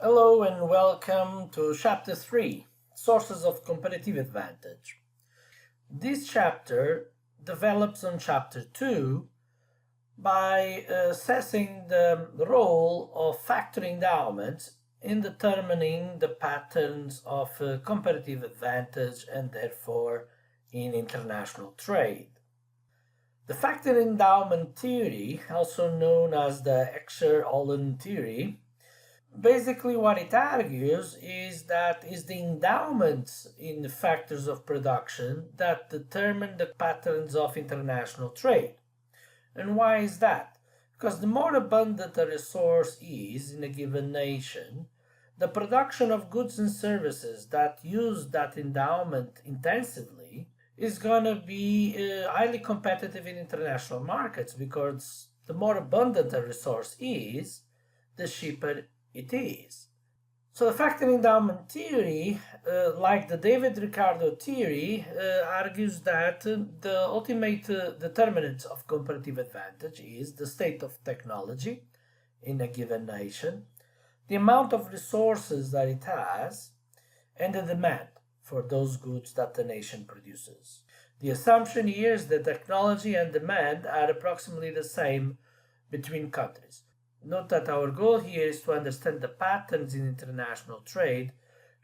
Hello and welcome to Chapter 3, Sources of Competitive Advantage. This chapter develops on Chapter 2 by assessing the role of factor endowments in determining the patterns of competitive advantage and therefore in international trade. The factor endowment theory, also known as the Exer-Olin theory, basically what it argues is that it's the endowments in the factors of production that determine the patterns of international trade. And why is that? Because the more abundant a resource is in a given nation, the production of goods and services that use that endowment intensively is going to be highly competitive in international markets, because the more abundant a resource is, the cheaper it is. So the factor endowment theory, like the David Ricardo theory, argues that the ultimate determinant of comparative advantage is the state of technology in a given nation, the amount of resources that it has, and the demand for those goods that the nation produces. The assumption here is that technology and demand are approximately the same between countries. Note that our goal here is to understand the patterns in international trade,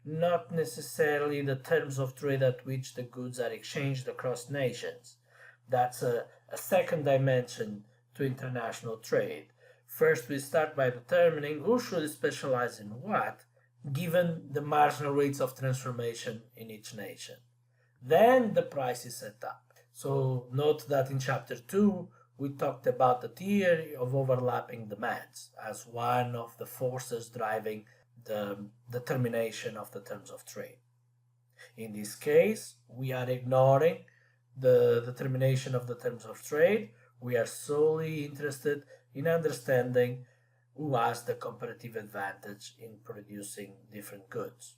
not necessarily the terms of trade at which the goods are exchanged across nations. That's a second dimension to international trade. First, we start by determining who should specialize in what, given the marginal rates of transformation in each nation. Then the price is set up. So note that in Chapter 2, we talked about the theory of overlapping demands as one of the forces driving the determination of the terms of trade. In this case, we are ignoring the determination of the terms of trade. We are solely interested in understanding who has the comparative advantage in producing different goods.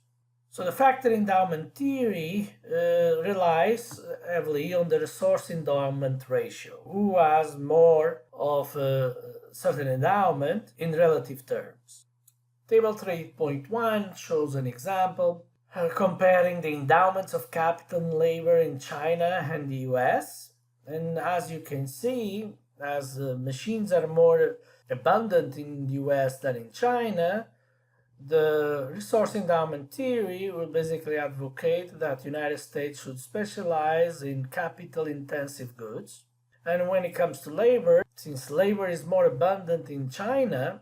So the factor endowment theory relies heavily on the resource endowment ratio. Who has more of a certain endowment in relative terms? Table 3.1 shows an example comparing the endowments of capital and labor in China and the US. And as you can see, as machines are more abundant in the US than in China, the resource endowment theory will basically advocate that the United States should specialize in capital-intensive goods. And when it comes to labor, since labor is more abundant in China,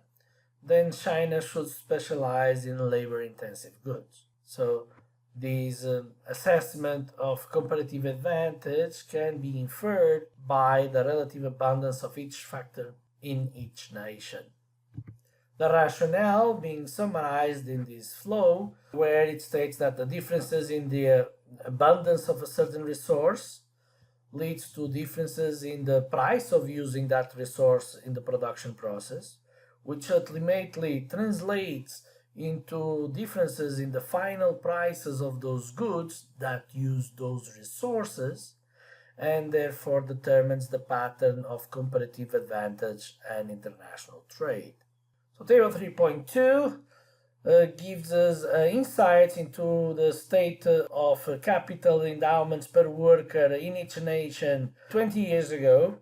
then China should specialize in labor-intensive goods. So this assessment of comparative advantage can be inferred by the relative abundance of each factor in each nation. The rationale being summarized in this flow, where it states that the differences in the abundance of a certain resource leads to differences in the price of using that resource in the production process, which ultimately translates into differences in the final prices of those goods that use those resources, and therefore determines the pattern of comparative advantage and international trade. So table 3.2 gives us insights into the state of capital endowments per worker in each nation 20 years ago.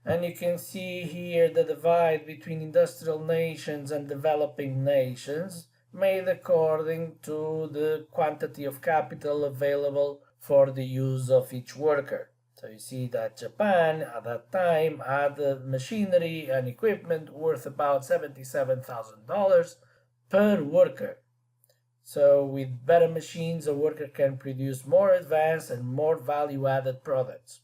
And you can see here the divide between industrial nations and developing nations made according to the quantity of capital available for the use of each worker. So you see that Japan at that time had machinery and equipment worth about $77,000 per worker. So with better machines, a worker can produce more advanced and more value-added products.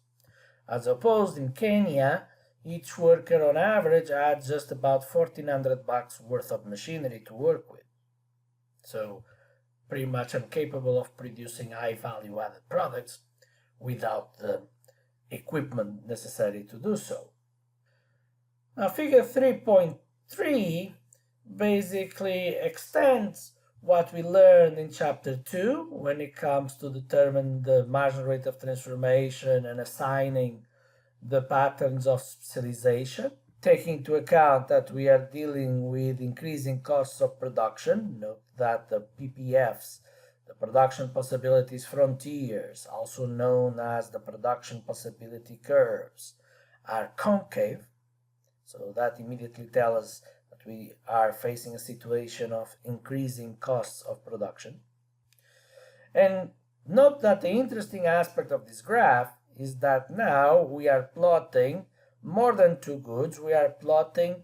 As opposed in Kenya, each worker on average had just about $1,400 worth of machinery to work with. So pretty much incapable of producing high value-added products without the equipment necessary to do so. Now figure 3.3 basically extends what we learned in chapter 2 when it comes to determine the marginal rate of transformation and assigning the patterns of specialization. Taking into account that we are dealing with increasing costs of production, note that the PPFs, the production possibilities frontiers, also known as the production possibility curves, are concave. So that immediately tells us that we are facing a situation of increasing costs of production. And note that the interesting aspect of this graph is that now we are plotting more than two goods, we are plotting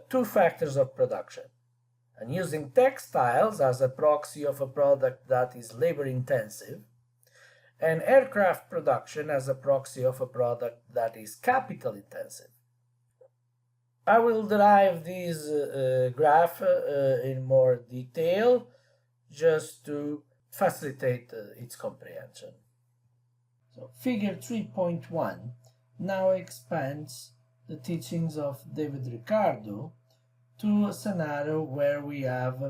two factors of production. And using textiles as a proxy of a product that is labor intensive, and aircraft production as a proxy of a product that is capital intensive. I will derive this graph in more detail just to facilitate its comprehension. So figure 3.1 now expands the teachings of David Ricardo to a scenario where we have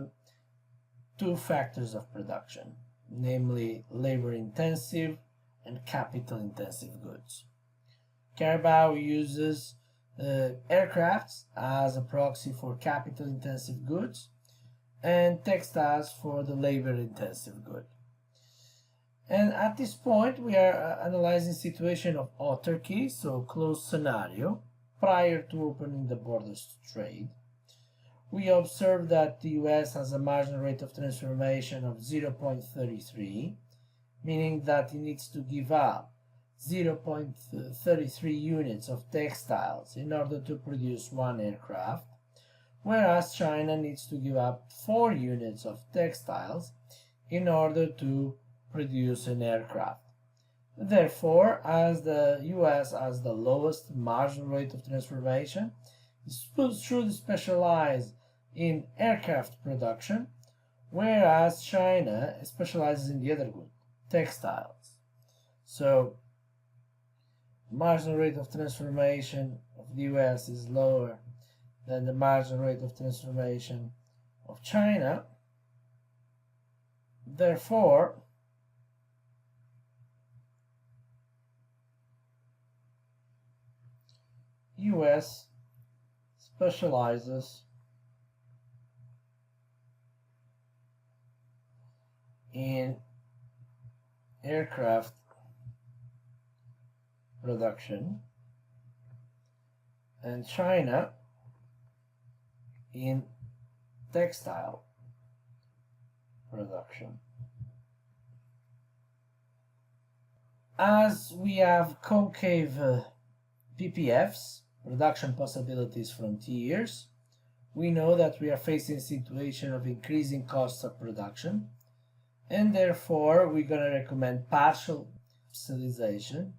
two factors of production, namely labor-intensive and capital-intensive goods. Carabao uses aircrafts as a proxy for capital-intensive goods and textiles for the labor-intensive good. And at this point, we are analyzing situation of autarky, so closed scenario, prior to opening the borders to trade. We observe that the US has a marginal rate of transformation of 0.33, meaning that it needs to give up 0.33 units of textiles in order to produce one aircraft, whereas China needs to give up 4 units of textiles in order to produce an aircraft. Therefore, as the US has the lowest marginal rate of transformation, it should specialize in aircraft production, whereas China specializes in the other good, textiles. So, marginal rate of transformation of the US is lower than the marginal rate of transformation of China. Therefore, US specializes in aircraft production and China in textile production. As we have concave PPFs, production possibilities frontiers, we know that we are facing a situation of increasing costs of production, and therefore we're going to recommend partial specialization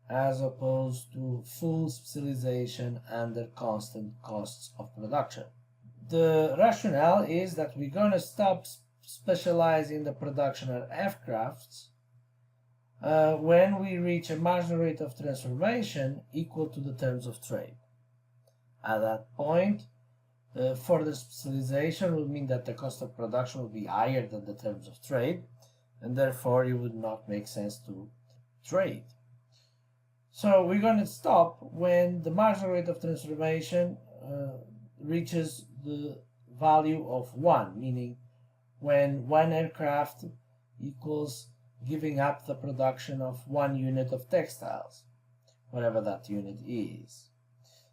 as opposed to full specialization under constant costs of production. The rationale is that we're going to stop specializing the production of aircrafts when we reach a marginal rate of transformation equal to the terms of trade. At that point, further specialization will mean that the cost of production will be higher than the terms of trade, and therefore it would not make sense to trade. So we're going to stop when the marginal rate of transformation reaches the value of 1, meaning when one aircraft equals giving up the production of 1 unit of textiles, whatever that unit is.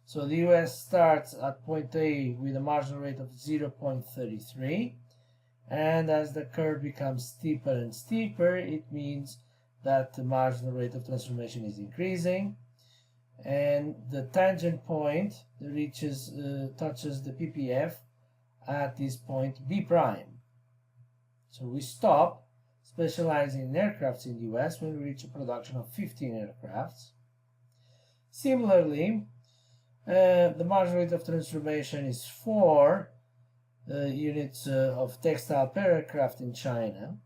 So the US starts at point A with a marginal rate of 0.33, and as the curve becomes steeper and steeper, it means that the marginal rate of transformation is increasing, and the tangent point reaches touches the PPF at this point B prime. So we stop specializing in aircrafts in the US when we reach a production of 15 aircrafts. Similarly, the marginal rate of transformation is 4 units of textile per aircraft in China,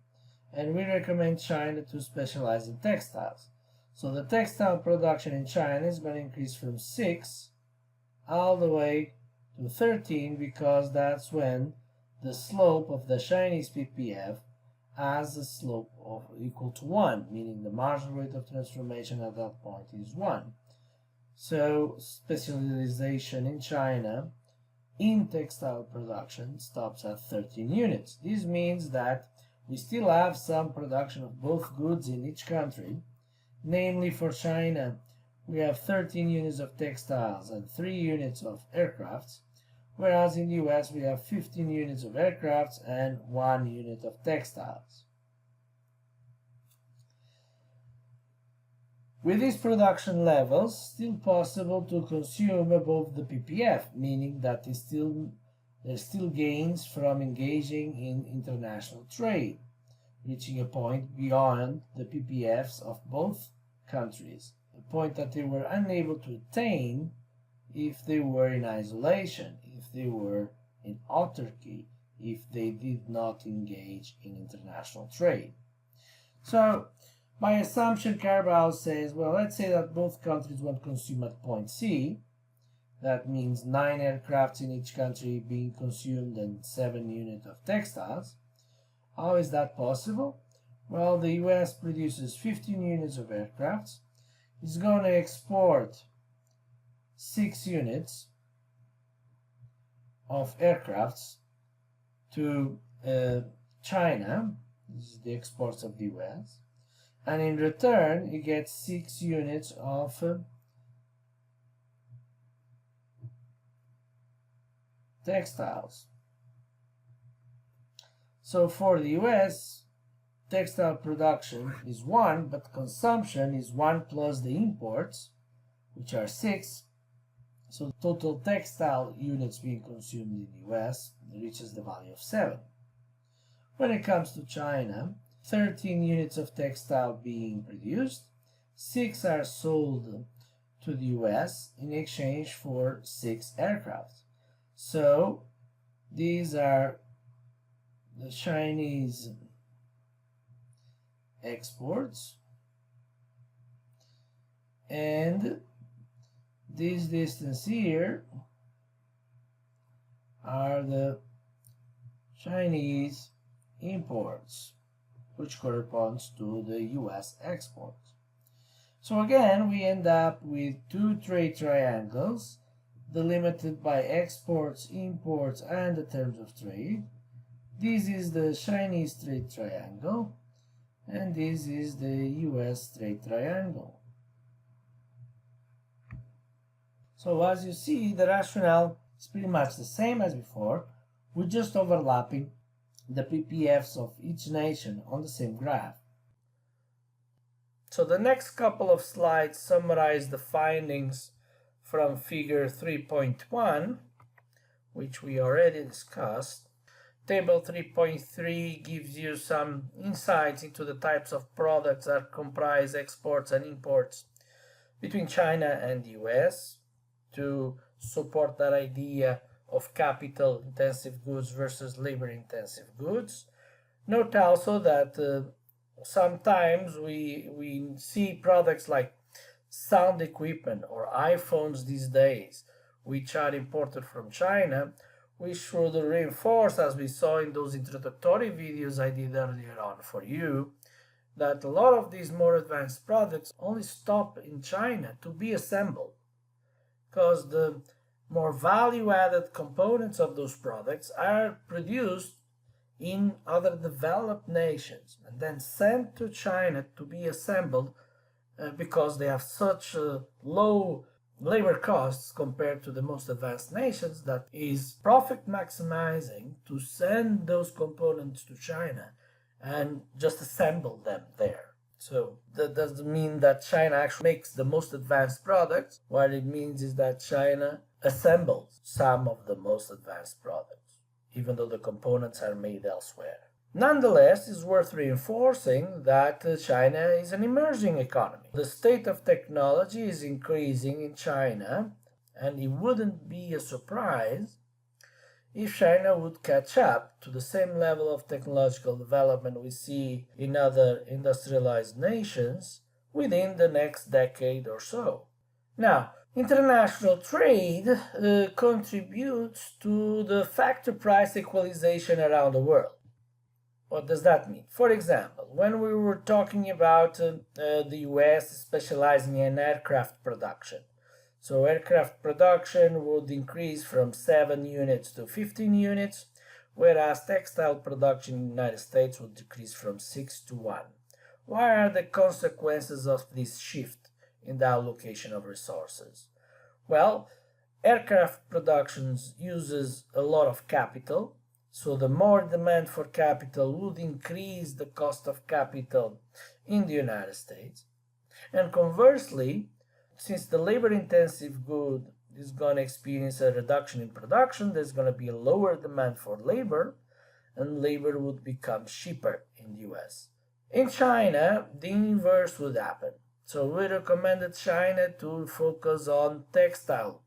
and we recommend China to specialize in textiles. So the textile production in China is going to increase from 6 all the way to 13, because that's when the slope of the Chinese PPF has a slope of equal to 1, meaning the marginal rate of transformation at that point is 1. So specialization in China in textile production stops at 13 units. This means that we still have some production of both goods in each country. Namely, for China, we have 13 units of textiles and 3 units of aircrafts, whereas in the US we have 15 units of aircrafts and 1 unit of textiles. With these production levels, still possible to consume above the PPF, meaning that there's still gains from engaging in international trade, reaching a point beyond the PPFs of both countries, a point that they were unable to attain if they were in isolation, if they were in autarky, if they did not engage in international trade. So, by assumption, Carvalho says, well, let's say that both countries want to consume at point C. That means 9 aircrafts in each country being consumed and 7 units of textiles. How is that possible? Well, the US produces 15 units of aircrafts. It's going to export 6 units of aircrafts to China. This is the exports of the US. And in return, it gets 6 units of textiles. So for the US, textile production is 1, but consumption is 1 plus the imports, which are 6. So total textile units being consumed in the US reaches the value of 7. When it comes to China, 13 units of textile being produced, 6 are sold to the US in exchange for 6 aircraft. So these are the Chinese exports, and this distance here are the Chinese imports, which corresponds to the US exports. So again, we end up with 2 trade triangles delimited by exports, imports, and the terms of trade. This is the Chinese trade triangle, and this is the US trade triangle. So as you see, the rationale is pretty much the same as before, with just overlapping the PPFs of each nation on the same graph. So the next couple of slides summarize the findings from figure 3.1, which we already discussed. Table 3.3 gives you some insights into the types of products that comprise exports and imports between China and the US to support that idea of capital-intensive goods versus labor-intensive goods. Note also that sometimes we see products like sound equipment or iPhones these days, which are imported from China. We should reinforce, as we saw in those introductory videos I did earlier on for you, that a lot of these more advanced products only stop in China to be assembled, because the more value-added components of those products are produced in other developed nations and then sent to China to be assembled because they have such low labor costs compared to the most advanced nations that is profit maximizing to send those components to China and just assemble them there. So that doesn't mean that China actually makes the most advanced products. What it means is that China assembles some of the most advanced products, even though the components are made elsewhere. Nonetheless, it's worth reinforcing that China is an emerging economy. The state of technology is increasing in China, and it wouldn't be a surprise if China would catch up to the same level of technological development we see in other industrialized nations within the next decade or so. Now, international trade contributes to the factor price equalization around the world. What does that mean? For example, when we were talking about the US specializing in aircraft production, So aircraft production would increase from 7 units to 15 units, whereas textile production in the United States would decrease from 6 to 1. What are the consequences of this shift in the allocation of resources? Well, aircraft production uses a lot of capital, so the more demand for capital would increase the cost of capital in the United States. And conversely, since the labor-intensive good is going to experience a reduction in production, there's going to be a lower demand for labor, and labor would become cheaper in the US. In China, the inverse would happen. So we recommended China to focus on textile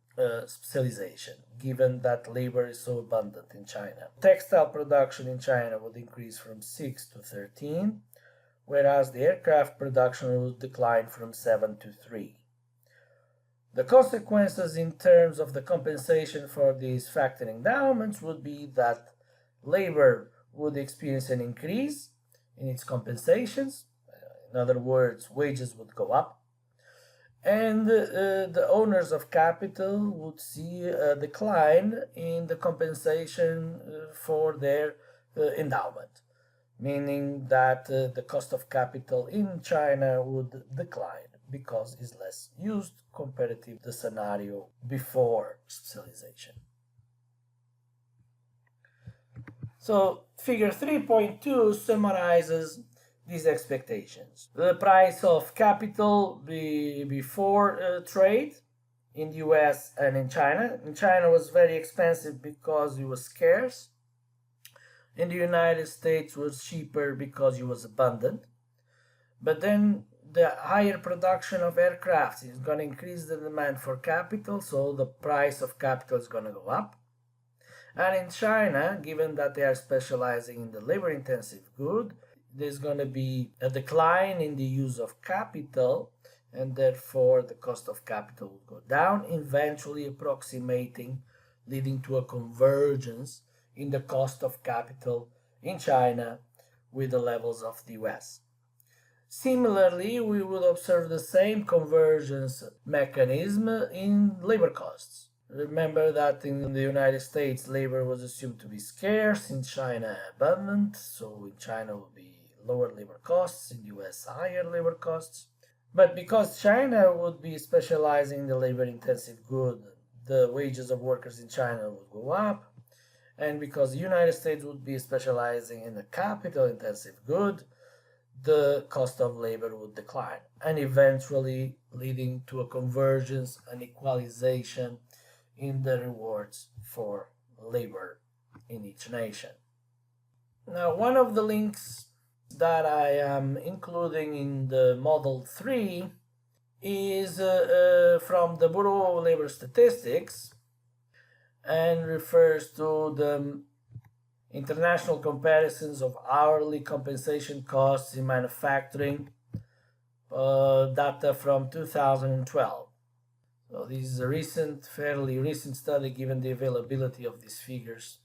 specialization, given that labor is so abundant in China. Textile production in China would increase from 6 to 13, whereas the aircraft production would decline from 7 to 3. The consequences in terms of the compensation for these factory endowments would be that labor would experience an increase in its compensations. In other words, wages would go up, and the owners of capital would see a decline in the compensation for their endowment, meaning that the cost of capital in China would decline because it's less used comparative to the scenario before specialization. So figure 3.2 summarizes these expectations. The price of capital before trade in the US and in China. In China was very expensive because it was scarce. In the United States was cheaper because it was abundant. But then the higher production of aircraft is going to increase the demand for capital, so the price of capital is going to go up. And in China, given that they are specializing in the labor-intensive good, there's going to be a decline in the use of capital, and therefore the cost of capital will go down, eventually approximating, leading to a convergence in the cost of capital in China with the levels of the US. Similarly, we would observe the same convergence mechanism in labor costs. Remember that in the United States, labor was assumed to be scarce, in China abundant, so in China would be lower labor costs, in the US higher labor costs. But because China would be specializing in the labor-intensive good, the wages of workers in China would go up, and because the United States would be specializing in the capital-intensive good, the cost of labor would decline, and eventually leading to a convergence and equalization in the rewards for labor in each nation. Now, one of the links that I am including in the Model 3 is from the Bureau of Labor Statistics and refers to the international comparisons of hourly compensation costs in manufacturing, data from 2012. So this is a fairly recent study given the availability of these figures.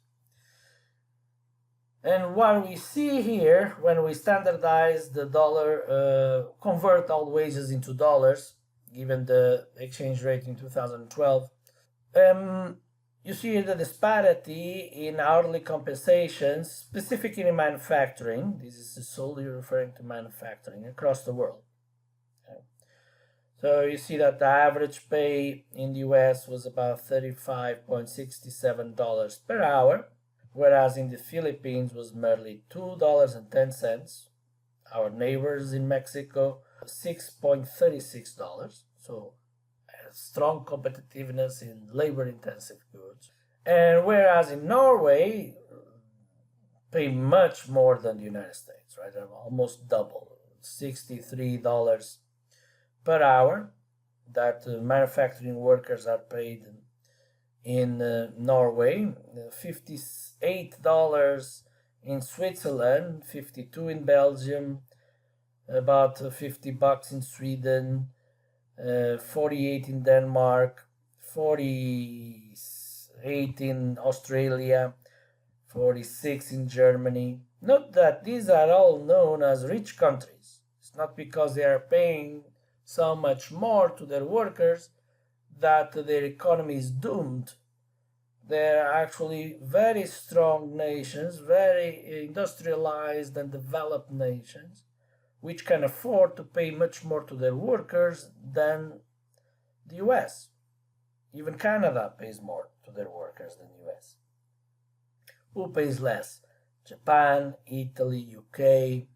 And what we see here, when we standardize the dollar, convert all wages into dollars, given the exchange rate in 2012, you see the disparity in hourly compensations, specifically in manufacturing. This is solely referring to manufacturing across the world. Okay. So you see that the average pay in the US was about $35.67 per hour, whereas in the Philippines was merely $2.10. Our neighbors in Mexico, $6.36. So strong competitiveness in labor-intensive goods. And whereas in Norway, pay much more than the United States, right? Almost double, $63 per hour that manufacturing workers are paid in Norway, $58 in Switzerland, $52 in Belgium, about $50 in Sweden, 48 in Denmark, 48 in Australia, 46 in Germany. Note that these are all known as rich countries. It's not because they are paying so much more to their workers that their economy is doomed. They're actually very strong nations, very industrialized and developed nations, which can afford to pay much more to their workers than the US. Even Canada pays more to their workers than the US. Who pays less? Japan, Italy, UK,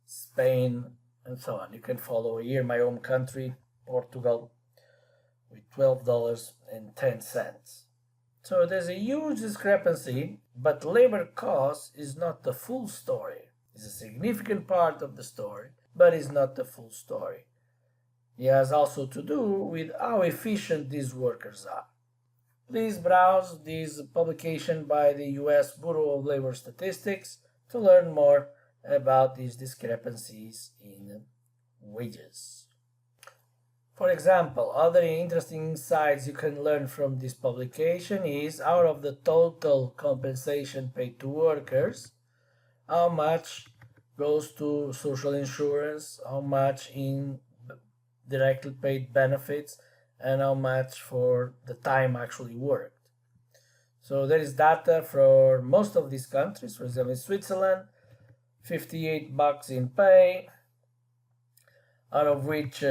Spain, and so on. You can follow here my home country, Portugal, with $12.10. So there's a huge discrepancy, but labor cost is not the full story. It's a significant part of the story, but it's not the full story. It has also to do with how efficient these workers are. Please browse this publication by the US Bureau of Labor Statistics to learn more about these discrepancies in wages. For example, other interesting insights you can learn from this publication is out of the total compensation paid to workers, how much goes to social insurance, how much in directly paid benefits, and how much for the time actually worked. So there is data for most of these countries. For example, in Switzerland, $58 in pay, out of which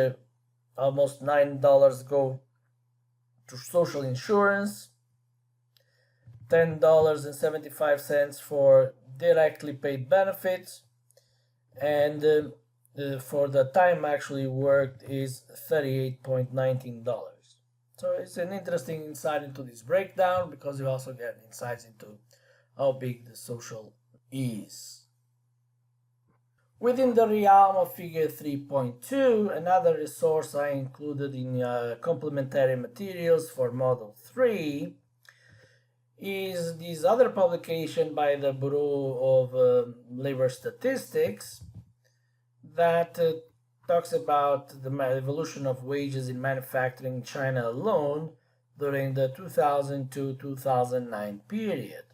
almost $9 go to social insurance, $10.75 for directly paid benefits, and for the time actually worked is $38.19. So it's an interesting insight into this breakdown because you also get insights into how big the social is. Within the realm of figure 3.2, another resource I included in complementary materials for Model 3 is this other publication by the Bureau of Labor Statistics that talks about the evolution of wages in manufacturing in China alone during the 2002-2009 period.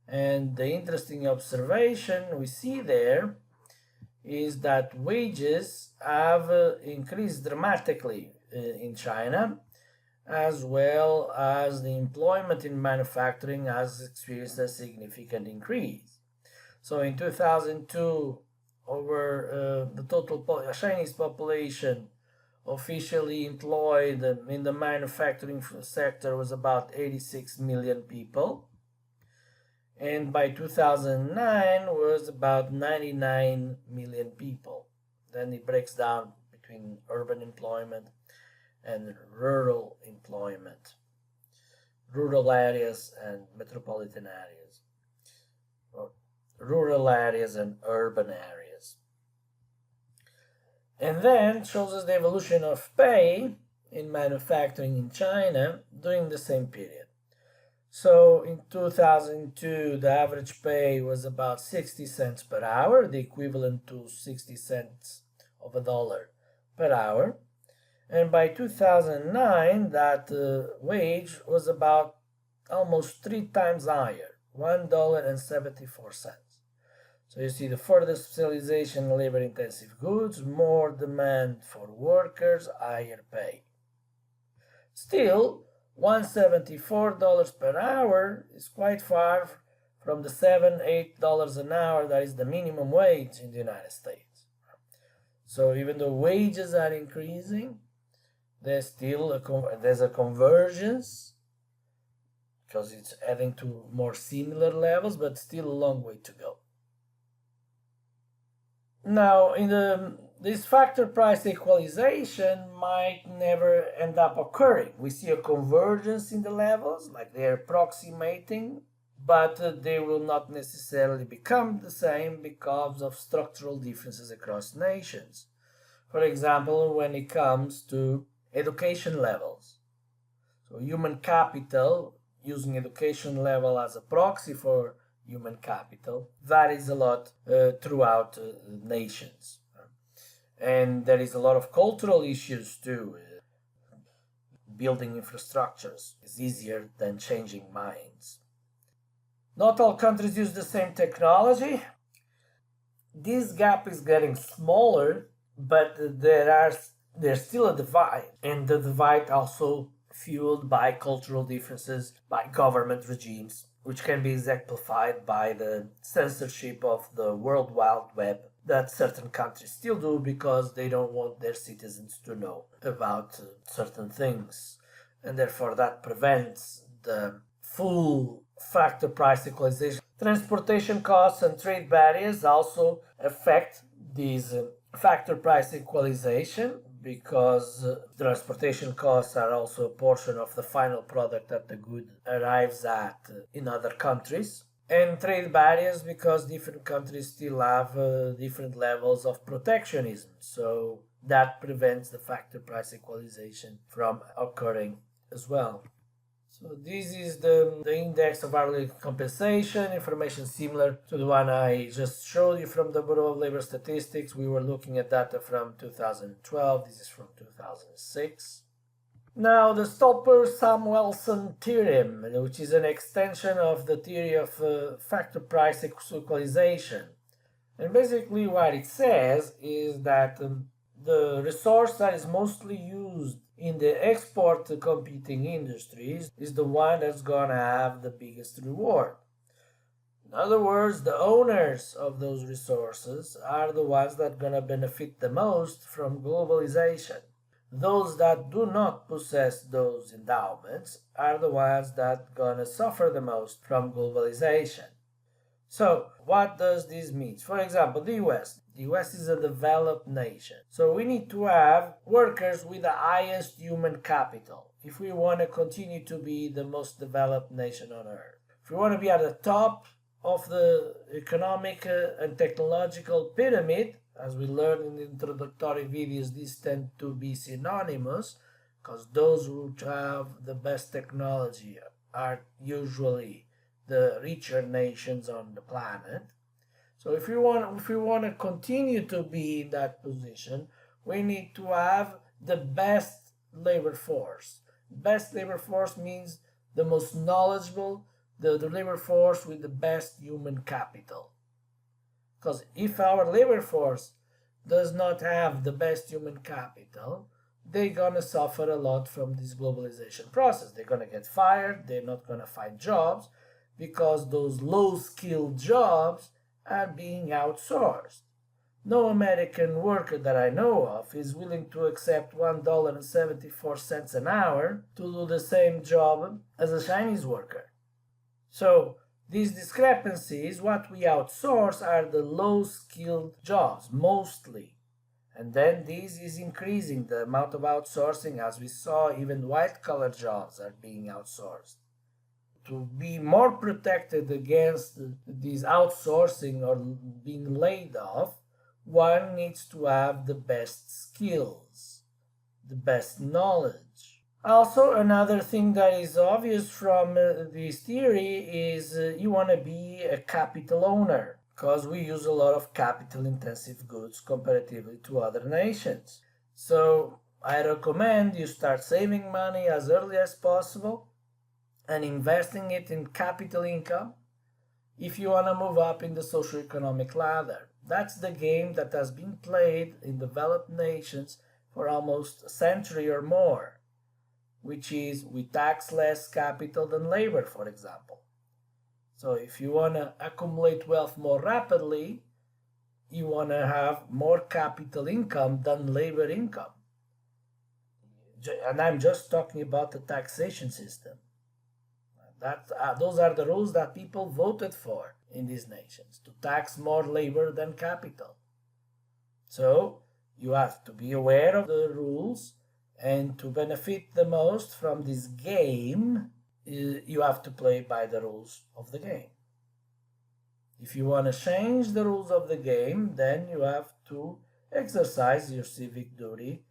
And the interesting observation we see there is that wages have increased dramatically in China, as well as the employment in manufacturing has experienced a significant increase. So in 2002, over the total Chinese population officially employed in the manufacturing sector was about 86 million people. And by 2009 was about 99 million people. Then it breaks down between urban employment and rural employment, rural areas and metropolitan areas, or rural areas and urban areas. And then shows us the evolution of pay in manufacturing in China during the same period. So in 2002, the average pay was about 60 cents per hour, the equivalent to 60 cents of a dollar per hour. And by 2009, that wage was about almost 3 times higher, $1.74. So you see the further specialization in labor-intensive goods, more demand for workers, higher pay. Still, $174 per hour is quite far from the $7-8 an hour that is the minimum wage in the United States. So even though wages are increasing, there's still a convergence because it's adding to more similar levels, but still a long way to go. Now, this factor price equalization might never end up occurring. We see a convergence in the levels, like they're approximating, but they will not necessarily become the same because of structural differences across nations. For example, when it comes to education levels. So human capital, using education level as a proxy for human capital, varies a lot throughout nations. And there is a lot of cultural issues too. Building infrastructures is easier than changing minds. Not all countries use the same technology. This gap is getting smaller, but there are there's still a divide, and the divide also fueled by cultural differences, by government regimes, which can be exemplified by the censorship of the World Wide Web that certain countries still do because they don't want their citizens to know about certain things. And therefore, that prevents the full factor price equalization. Transportation costs and trade barriers also affect these factor price equalization because transportation costs are also a portion of the final product that the good arrives at in other countries. And trade barriers because different countries still have different levels of protectionism. So that prevents the factor price equalization from occurring as well. So this is the index of hourly compensation, information similar to the one I just showed you from the Bureau of Labor Statistics. We were looking at data from 2012, this is from 2006. Now, the Stolper-Samuelson theorem, which is an extension of the theory of factor price equalization. And basically what it says is that the resource that is mostly used in the export competing industries is the one that's gonna have the biggest reward. In other words, the owners of those resources are the ones that are gonna benefit the most from globalization. Those that do not possess those endowments are the ones that gonna suffer the most from globalization. So, what does this mean? For example, the US. The US is a developed nation. So we need to have workers with the highest human capital if we want to continue to be the most developed nation on earth. If we want to be at the top of the economic and technological pyramid, as we learned in the introductory videos, these tend to be synonymous because those who have the best technology are usually the richer nations on the planet. So if we want to continue to be in that position, we need to have the best labor force. Best labor force means the most knowledgeable, the labor force with the best human capital. Because if our labor force does not have the best human capital, they're gonna suffer a lot from this globalization process. They're gonna get fired, they're not gonna find jobs, because those low-skilled jobs are being outsourced. No American worker that I know of is willing to accept $1.74 an hour to do the same job as a Chinese worker. So these discrepancies, what we outsource are the low-skilled jobs, mostly. And then this is increasing the amount of outsourcing. As we saw, even white-collar jobs are being outsourced. To be more protected against this outsourcing or being laid off, one needs to have the best skills, the best knowledge. Also, another thing that is obvious from this theory is you want to be a capital owner, because we use a lot of capital-intensive goods comparatively to other nations. So I recommend you start saving money as early as possible and investing it in capital income if you want to move up in the socioeconomic ladder. That's the game that has been played in developed nations for almost a century or more, which is we tax less capital than labor, for example. So if you want to accumulate wealth more rapidly, you want to have more capital income than labor income. And I'm just talking about the taxation system. Those are the rules that people voted for in these nations, to tax more labor than capital. So you have to be aware of the rules, and to benefit the most from this game, you have to play by the rules of the game. If you want to change the rules of the game, then you have to exercise your civic duty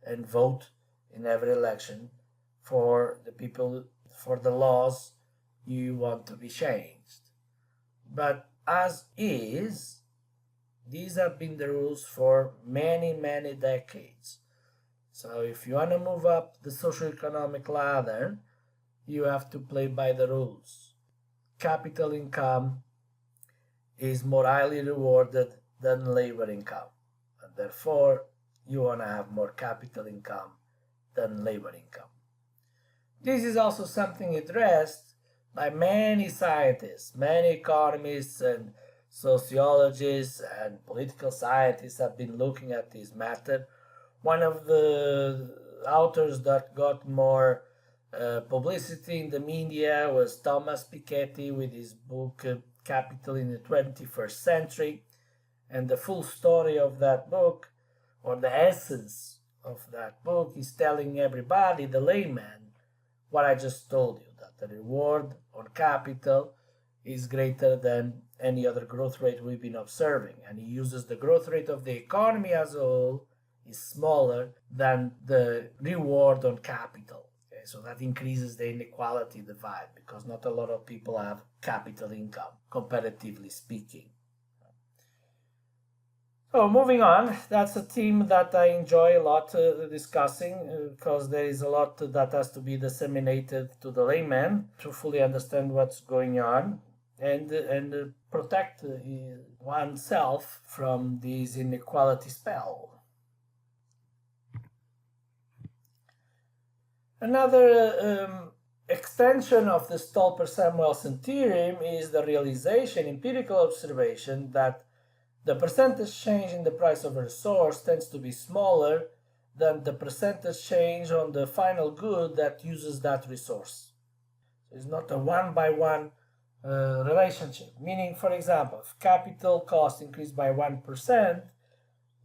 and vote in every election for the people, for the laws you want to be changed. But as is, these have been the rules for many, many decades. So if you want to move up the socioeconomic ladder, you have to play by the rules. Capital income is more highly rewarded than labor income, and therefore you want to have more capital income than labor income. This is also something addressed by many scientists, many economists and sociologists and political scientists have been looking at this matter. One of the authors that got more publicity in the media was Thomas Piketty with his book Capital in the 21st Century. And the full story of that book, or the essence of that book, is telling everybody, the layman, what I just told you, that the reward on capital is greater than any other growth rate we've been observing. And he uses the growth rate of the economy as a whole is smaller than the reward on capital. Okay, so that increases the inequality divide because not a lot of people have capital income, comparatively speaking. So moving on, that's a theme that I enjoy a lot discussing because there is a lot that has to be disseminated to the layman to fully understand what's going on and protect oneself from this inequality spell. Another extension of the Stolper-Samuelson theorem is the realization, empirical observation, that the percentage change in the price of a resource tends to be smaller than the percentage change on the final good that uses that resource. It's not a one-by-one relationship. Meaning, for example, if capital cost increased by 1%,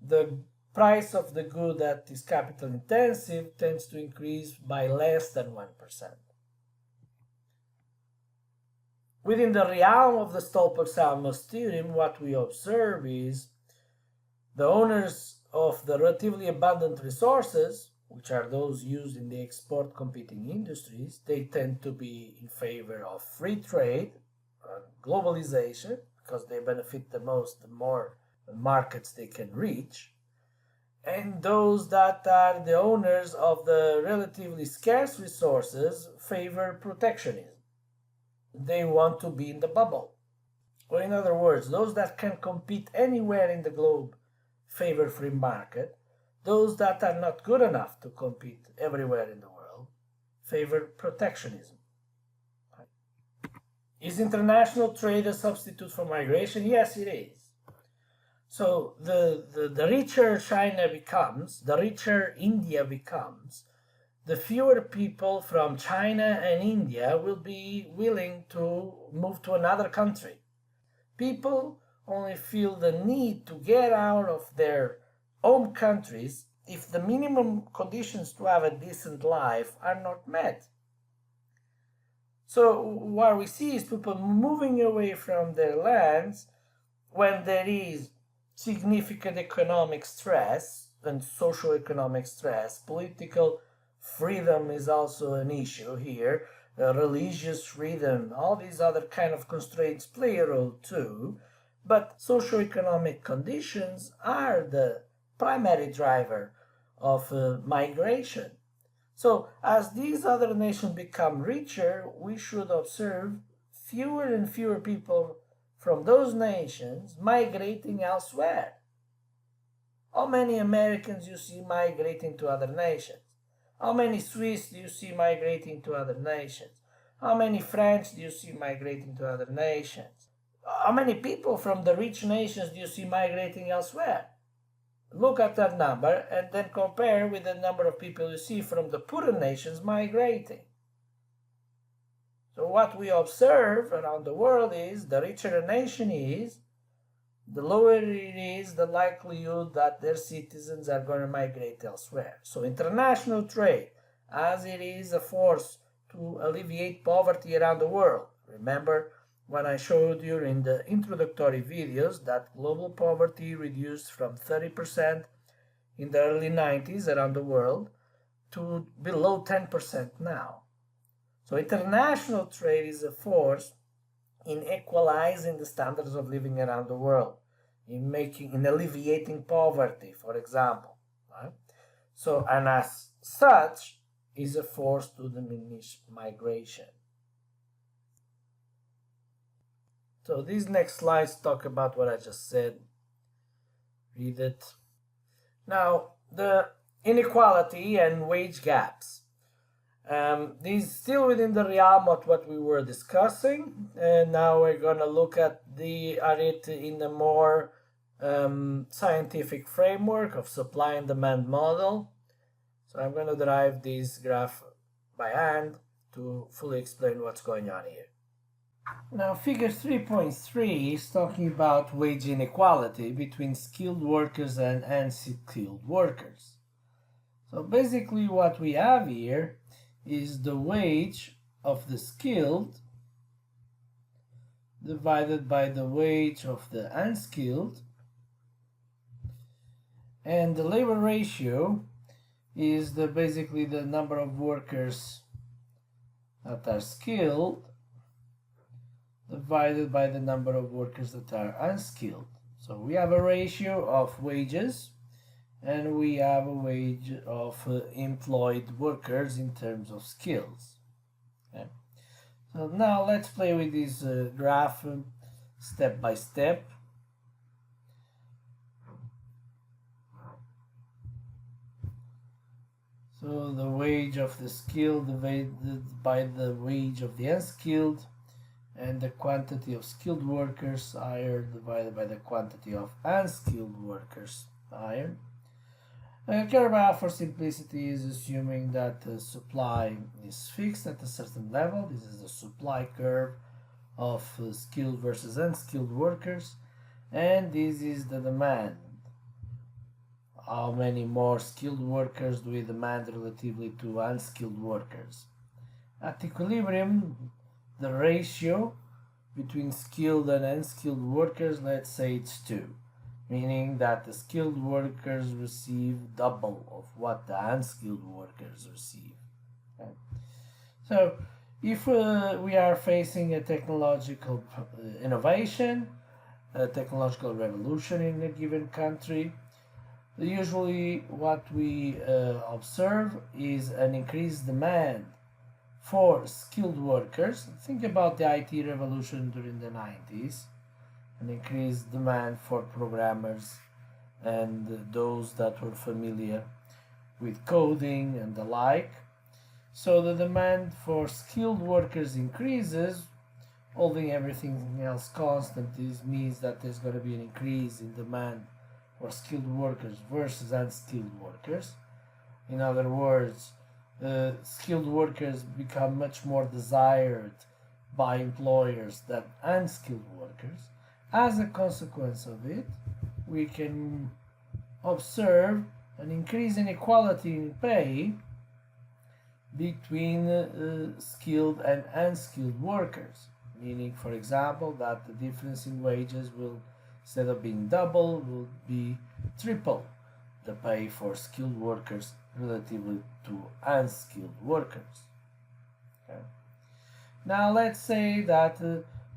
the price of the good that is capital intensive tends to increase by less than 1%. Within the realm of the Stolper-Samuelson theorem, what we observe is the owners of the relatively abundant resources, which are those used in the export competing industries, they tend to be in favor of free trade, globalization, because they benefit the most the more markets they can reach. And those that are the owners of the relatively scarce resources favor protectionism. They want to be in the bubble. Or in other words, those that can compete anywhere in the globe favor free market. Those that are not good enough to compete everywhere in the world favor protectionism. Is international trade a substitute for migration? Yes, it is. So the richer China becomes, the richer India becomes, the fewer people from China and India will be willing to move to another country. People only feel the need to get out of their home countries if the minimum conditions to have a decent life are not met. So what we see is people moving away from their lands when there is significant economic stress and socio-economic stress. Political freedom is also an issue here. Religious freedom, all these other kind of constraints play a role too. But socio-economic conditions are the primary driver of migration. So as these other nations become richer, we should observe fewer and fewer people from those nations migrating elsewhere. How many Americans you see migrating to other nations? How many Swiss do you see migrating to other nations? How many French do you see migrating to other nations? How many people from the rich nations do you see migrating elsewhere? Look at that number and then compare with the number of people you see from the poorer nations migrating. So what we observe around the world is the richer a nation is, the lower it is the likelihood that their citizens are going to migrate elsewhere. So international trade, as it is a force to alleviate poverty around the world. Remember when I showed you in the introductory videos that global poverty reduced from 30% in the early 90s around the world to below 10% now. So international trade is a force in equalizing the standards of living around the world, in alleviating poverty, for example. Right? So, and as such, is a force to diminish migration. So these next slides talk about what I just said. Read it. Now, the inequality and wage gaps. This is still within the realm of what we were discussing, and now we're going to look at it in a more scientific framework of supply and demand model. So I'm going to derive this graph by hand to fully explain what's going on here. Now, figure 3.3 is talking about wage inequality between skilled workers and unskilled workers. So basically what we have here is the wage of the skilled divided by the wage of the unskilled, and the labor ratio is basically the number of workers that are skilled divided by the number of workers that are unskilled. So we have a ratio of wages, and we have a wage of employed workers in terms of skills. Okay. So now let's play with this graph step by step. So the wage of the skilled divided by the wage of the unskilled, and the quantity of skilled workers higher divided by the quantity of unskilled workers higher. Curve for simplicity is assuming that the supply is fixed at a certain level. This is the supply curve of skilled versus unskilled workers, and this is the demand. How many more skilled workers do we demand relatively to unskilled workers? At equilibrium, the ratio between skilled and unskilled workers, let's say it's 2. Meaning that the skilled workers receive double of what the unskilled workers receive. Okay. So if we are facing a technological innovation, a technological revolution in a given country, usually what we observe is an increased demand for skilled workers. Think about the IT revolution during the 90s. An increased demand for programmers and those that were familiar with coding and the like. So the demand for skilled workers increases, holding everything else constant. This means that there's going to be an increase in demand for skilled workers versus unskilled workers. In other words, skilled workers become much more desired by employers than unskilled workers. As a consequence of it, we can observe an increase in equality in pay between skilled and unskilled workers, meaning, for example, that the difference in wages will, instead of being double, will be triple the pay for skilled workers relatively to unskilled workers. Okay. Now let's say that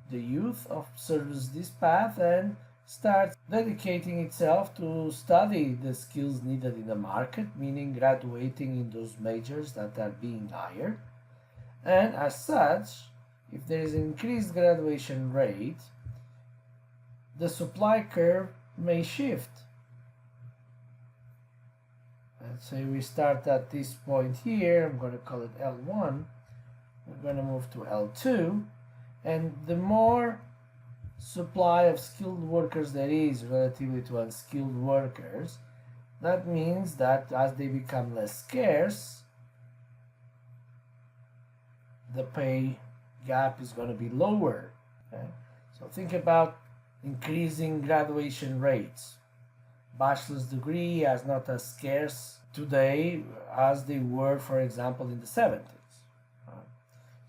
the youth observes this path and starts dedicating itself to study the skills needed in the market, meaning graduating in those majors that are being hired. And as such, if there is an increased graduation rate, the supply curve may shift. Let's say we start at this point here, I'm going to call it L1, we're going to move to L2, and the more supply of skilled workers there is relatively to unskilled workers, that means that as they become less scarce, the pay gap is going to be lower. Okay? So think about increasing graduation rates. Bachelor's degree is not as scarce today as they were, for example, in the 70s.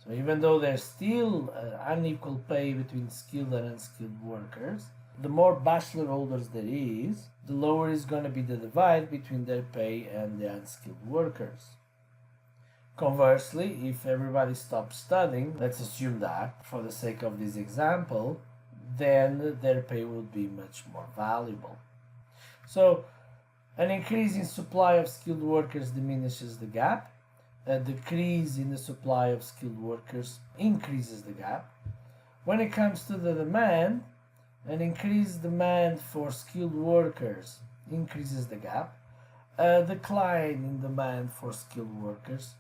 So even though there's still unequal pay between skilled and unskilled workers, the more bachelor holders there is, the lower is going to be the divide between their pay and the unskilled workers. Conversely, if everybody stops studying, let's assume that for the sake of this example, then their pay would be much more valuable. So an increase in supply of skilled workers diminishes the gap. A decrease in the supply of skilled workers increases the gap. When it comes to the demand, an increased demand for skilled workers increases the gap. a decline in demand for skilled workers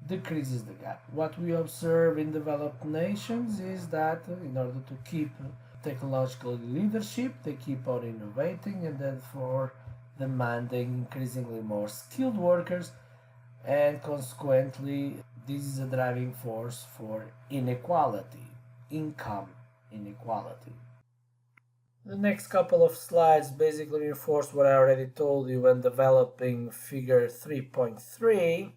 decreases the gap. What we observe in developed nations is that in order to keep technological leadership, they keep on innovating and therefore demanding increasingly more skilled workers, and consequently, this is a driving force for inequality, income inequality. The next couple of slides basically reinforce what I already told you when developing figure 3.3.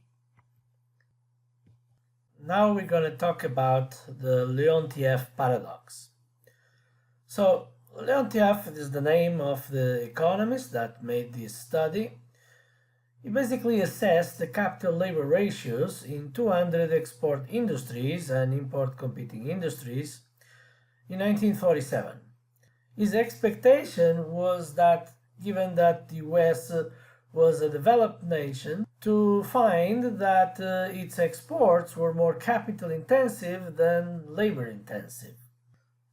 Now we're going to talk about the Leontief paradox. So Leontief is the name of the economist that made this study. He basically assessed the capital-labor ratios in 200 export industries and import competing industries in 1947. His expectation was that, given that the US was a developed nation, to find that its exports were more capital intensive than labor intensive.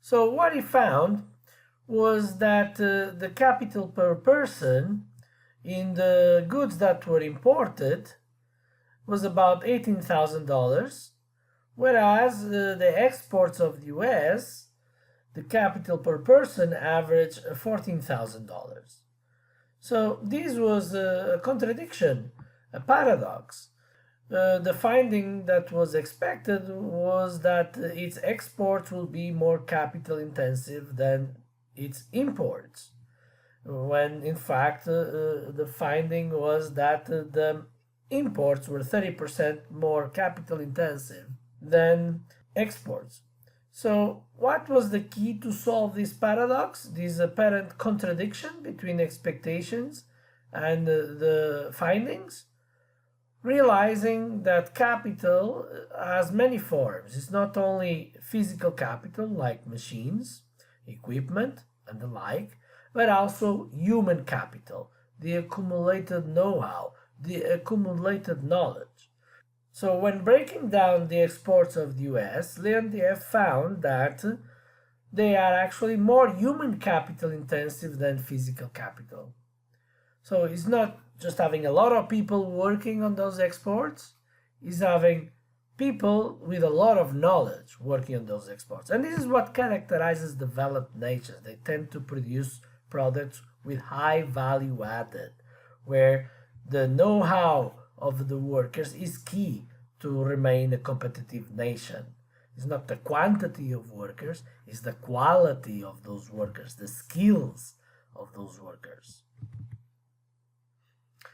So what he found was that the capital per person in the goods that were imported was about $18,000, whereas the exports of the US, the capital per person averaged $14,000. So this was a contradiction, a paradox. The finding that was expected was that its exports will be more capital intensive than its imports, when in fact the finding was that the imports were 30% more capital intensive than exports. So what was the key to solve this paradox, this apparent contradiction between expectations and the findings? Realizing that capital has many forms. It's not only physical capital like machines, equipment, and the like, but also human capital, the accumulated know-how, the accumulated knowledge. So when breaking down the exports of the US, Leontief found that they are actually more human capital intensive than physical capital. So it's not just having a lot of people working on those exports, it's having people with a lot of knowledge working on those exports. And this is what characterizes developed nations. They tend to produce products with high value added, where the know-how of the workers is key to remain a competitive nation. It's not the quantity of workers, it's the quality of those workers, the skills of those workers.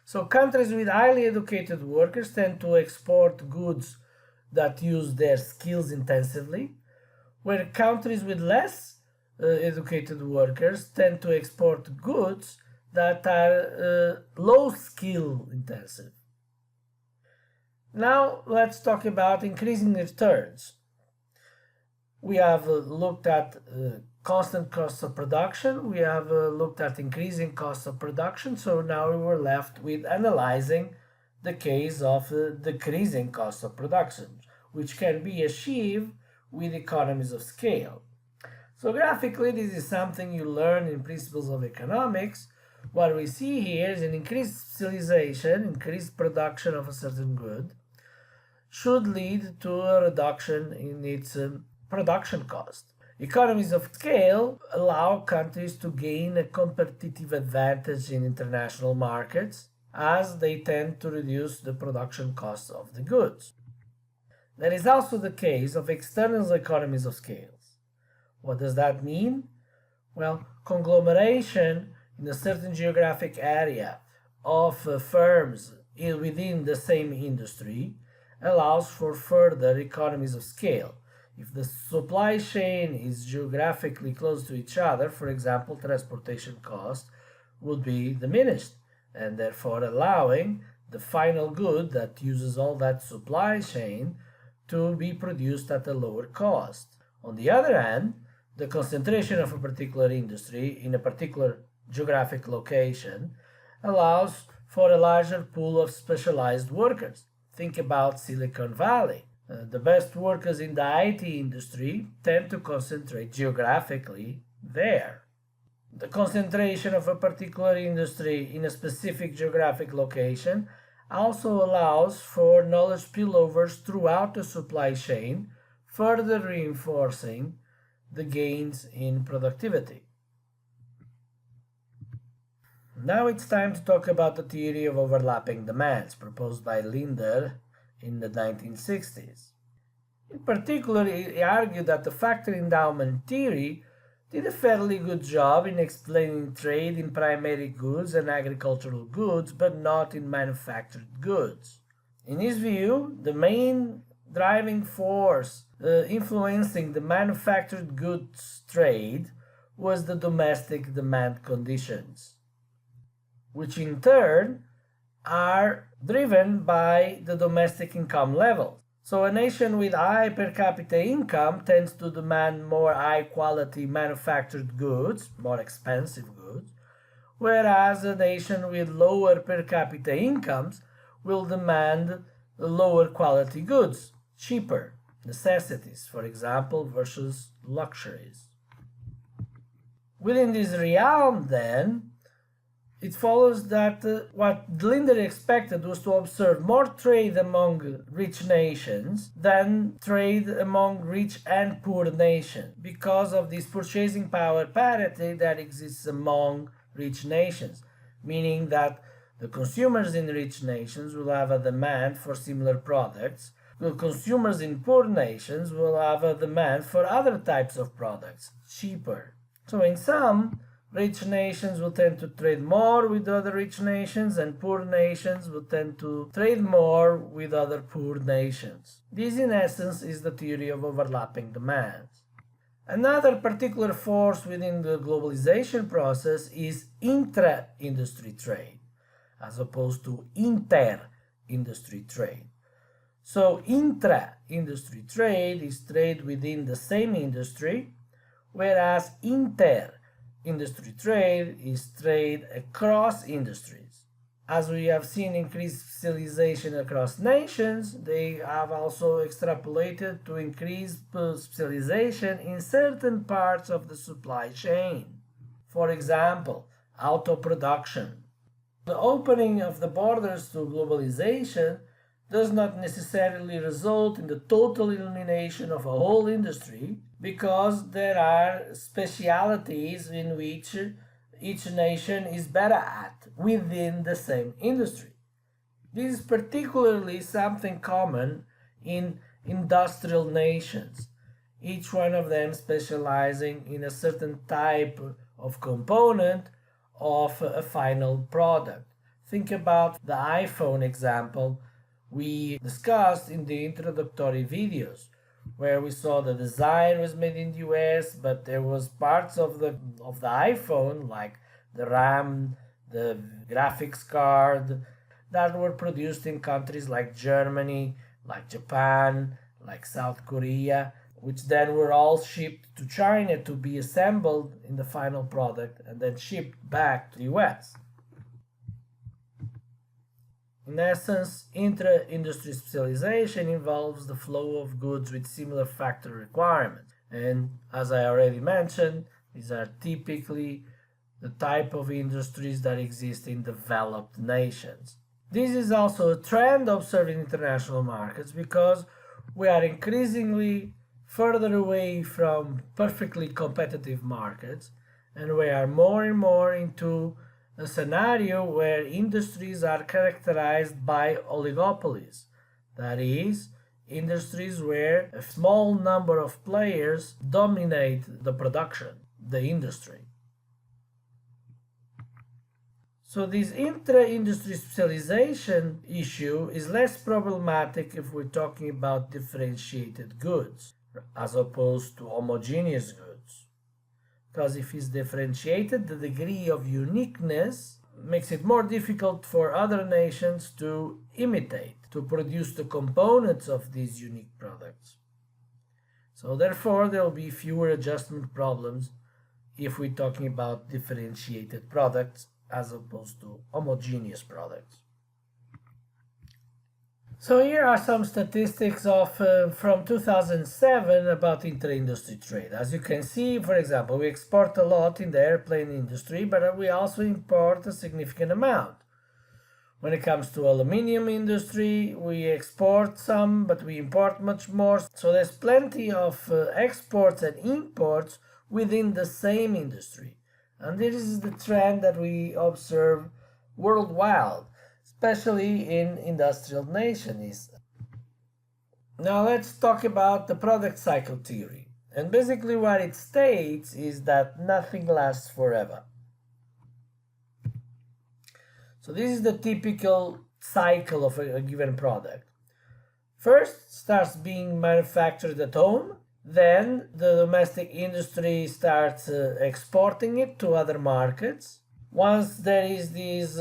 So countries with highly educated workers tend to export goods that use their skills intensively, where countries with less educated workers tend to export goods that are low skill intensive. Now let's talk about increasing returns. We have looked at constant costs of production, we have looked at increasing costs of production, so now we were left with analyzing the case of decreasing costs of production, which can be achieved with economies of scale. So graphically, this is something you learn in Principles of Economics. What we see here is an increased specialization, increased production of a certain good, should lead to a reduction in its production cost. Economies of scale allow countries to gain a competitive advantage in international markets, as they tend to reduce the production costs of the goods. That is also the case of external economies of scale. What does that mean? Well, conglomeration in a certain geographic area of firms within the same industry allows for further economies of scale. If the supply chain is geographically close to each other, for example, transportation cost would be diminished, and therefore allowing the final good that uses all that supply chain to be produced at a lower cost. On the other hand, the concentration of a particular industry in a particular geographic location allows for a larger pool of specialized workers. Think about Silicon Valley. The best workers in the IT industry tend to concentrate geographically there. the concentration of a particular industry in a specific geographic location also allows for knowledge spillovers throughout the supply chain, further reinforcing the gains in productivity. Now it's time to talk about the theory of overlapping demands proposed by Linder in the 1960s. In particular, he argued that the factor endowment theory did a fairly good job in explaining trade in primary goods and agricultural goods, but not in manufactured goods. In his view, the main driving force influencing the manufactured goods trade was the domestic demand conditions, which in turn are driven by the domestic income level. So a nation with high per capita income tends to demand more high quality manufactured goods, more expensive goods, whereas a nation with lower per capita incomes will demand lower quality goods, cheaper necessities, for example, versus luxuries. Within this realm, then, it follows that what Linder expected was to observe more trade among rich nations than trade among rich and poor nations, because of this purchasing power parity that exists among rich nations, meaning that the consumers in rich nations will have a demand for similar products, the consumers in poor nations will have a demand for other types of products, cheaper. So in sum, rich nations will tend to trade more with other rich nations, and poor nations will tend to trade more with other poor nations. This, in essence, is the theory of overlapping demands. Another particular force within the globalization process is intra-industry trade, as opposed to inter-industry trade. So intra-industry trade is trade within the same industry, whereas inter-industry trade is trade across industries. As we have seen increased specialization across nations, they have also extrapolated to increased specialization in certain parts of the supply chain. For example, auto production. The opening of the borders to globalization does not necessarily result in the total elimination of a whole industry, because there are specialities in which each nation is better at within the same industry. This is particularly something common in industrial nations, each one of them specializing in a certain type of component of a final product. Think about the iPhone example we discussed in the introductory videos, where we saw the design was made in the US, but there was parts of the iPhone, like the RAM, the graphics card, that were produced in countries like Germany, like Japan, like South Korea, which then were all shipped to China to be assembled in the final product and then shipped back to the US. In essence, intra-industry specialization involves the flow of goods with similar factor requirements. And as I already mentioned, these are typically the type of industries that exist in developed nations. This is also a trend observed in international markets, because we are increasingly further away from perfectly competitive markets, and we are more and more into a scenario where industries are characterized by oligopolies. That is, industries where a small number of players dominate the production, the industry. So this intra-industry specialization issue is less problematic if we're talking about differentiated goods as opposed to homogeneous goods. Because if it's differentiated, the degree of uniqueness makes it more difficult for other nations to imitate, to produce the components of these unique products. So therefore, there will be fewer adjustment problems if we're talking about differentiated products as opposed to homogeneous products. So here are some statistics from 2007 about inter-industry trade. As you can see, for example, we export a lot in the airplane industry, but we also import a significant amount. When it comes to aluminium industry, we export some, but we import much more. So there's plenty of exports and imports within the same industry. And this is the trend that we observe worldwide, especially in industrial nations. Now let's talk about the product cycle theory. And basically what it states is that nothing lasts forever. So this is the typical cycle of a given product. First starts being manufactured at home, then the domestic industry starts exporting it to other markets. Once there is this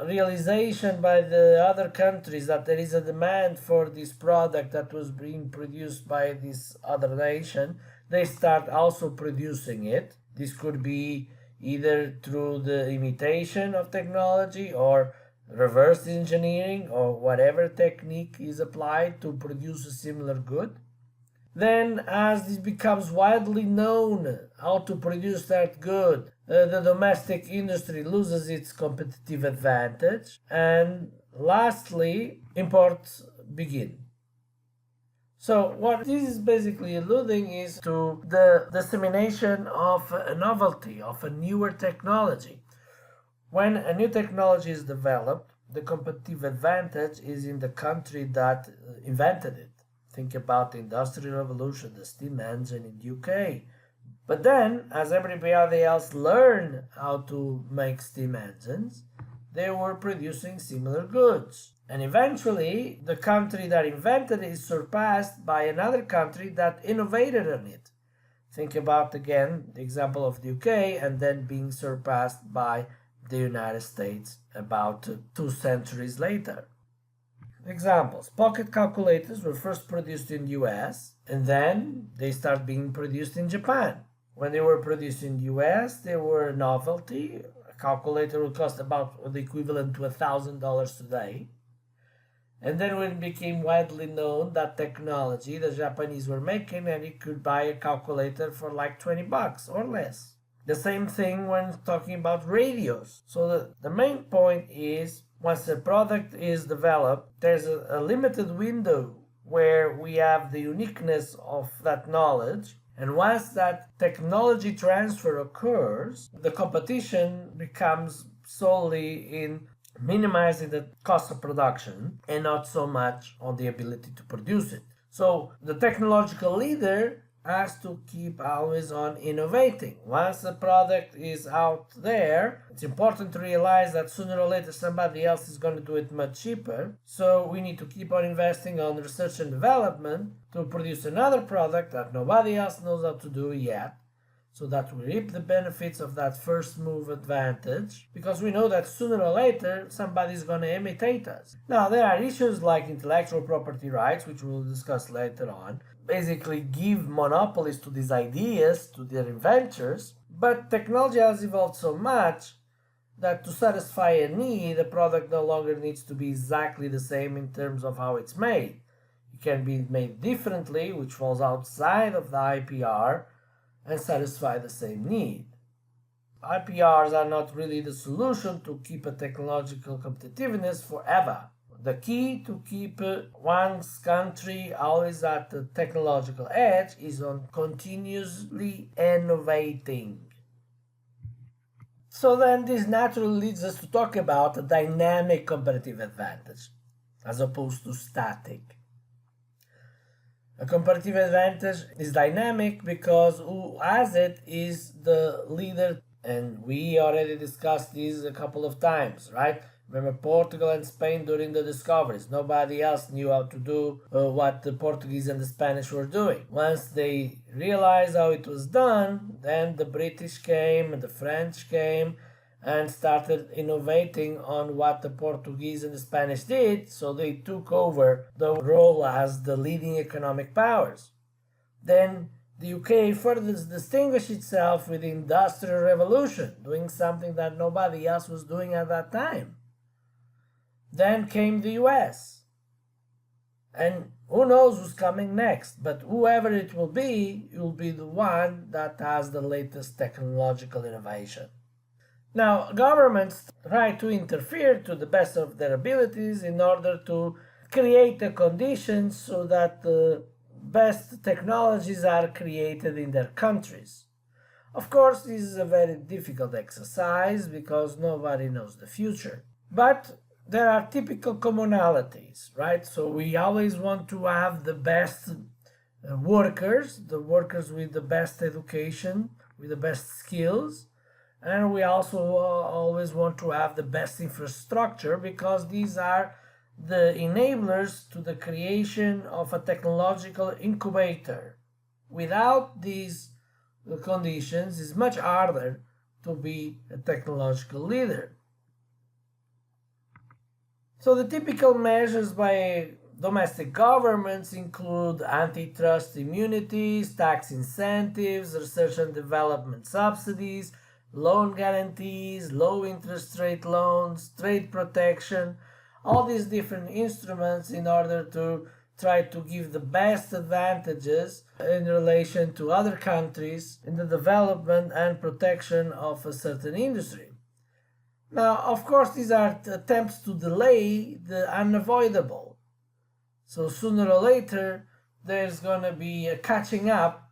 realization by the other countries that there is a demand for this product that was being produced by this other nation, they start also producing it. This could be either through the imitation of technology or reverse engineering or whatever technique is applied to produce a similar good. Then, as this becomes widely known how to produce that good, the domestic industry loses its competitive advantage. And lastly, imports begin. So what this is basically alluding is to the dissemination of a novelty, of a newer technology. When a new technology is developed, the competitive advantage is in the country that invented it. Think about the Industrial Revolution, the steam engine in the UK. But then, as everybody else learned how to make steam engines, they were producing similar goods. And eventually, the country that invented it is surpassed by another country that innovated on it. Think about again the example of the UK and then being surpassed by the United States about 2 centuries later. Examples. Pocket calculators were first produced in the US and then they start being produced in Japan. When they were produced in the US, they were a novelty. A calculator would cost about the equivalent to $1,000 today. And then when it became widely known that technology the Japanese were making, and you could buy a calculator for like $20 or less. The same thing when talking about radios. So the main point is, once a product is developed, there's a limited window where we have the uniqueness of that knowledge. And once that technology transfer occurs, the competition becomes solely in minimizing the cost of production and not so much on the ability to produce it. So the technological leader has to keep always on innovating. Once the product is out there, it's important to realize that sooner or later somebody else is going to do it much cheaper. So we need to keep on investing on research and development to produce another product that nobody else knows how to do yet, so that we reap the benefits of that first move advantage, because we know that sooner or later somebody's going to imitate us. Now, there are issues like intellectual property rights, which we'll discuss later on, basically give monopolies to these ideas, to their inventors, but technology has evolved so much that to satisfy a need, the product no longer needs to be exactly the same in terms of how it's made. It can be made differently, which falls outside of the IPR, and satisfy the same need. IPRs are not really the solution to keep a technological competitiveness forever. The key to keep one's country always at the technological edge is on continuously innovating. So then this naturally leads us to talk about a dynamic competitive advantage as opposed to static. A competitive advantage is dynamic because who has it is the leader, and we already discussed this a couple of times, right? Remember Portugal and Spain during the discoveries. Nobody else knew how to do what the Portuguese and the Spanish were doing. Once they realized how it was done, then the British came and the French came and started innovating on what the Portuguese and the Spanish did, so they took over the role as the leading economic powers. Then the UK further distinguished itself with the Industrial Revolution, doing something that nobody else was doing at that time. Then came the US. And who knows who's coming next, but whoever it will be the one that has the latest technological innovation. Now, governments try to interfere to the best of their abilities in order to create the conditions so that the best technologies are created in their countries. Of course, this is a very difficult exercise because nobody knows the future. But there are typical commonalities, right? So we always want to have the best workers, the workers with the best education, with the best skills, and we also always want to have the best infrastructure because these are the enablers to the creation of a technological incubator. Without these conditions, it's much harder to be a technological leader. So the typical measures by domestic governments include antitrust immunities, tax incentives, research and development subsidies, loan guarantees, low interest rate loans, trade protection, all these different instruments in order to try to give the best advantages in relation to other countries in the development and protection of a certain industry. Now, of course, these are attempts to delay the unavoidable. So sooner or later, there's going to be a catching up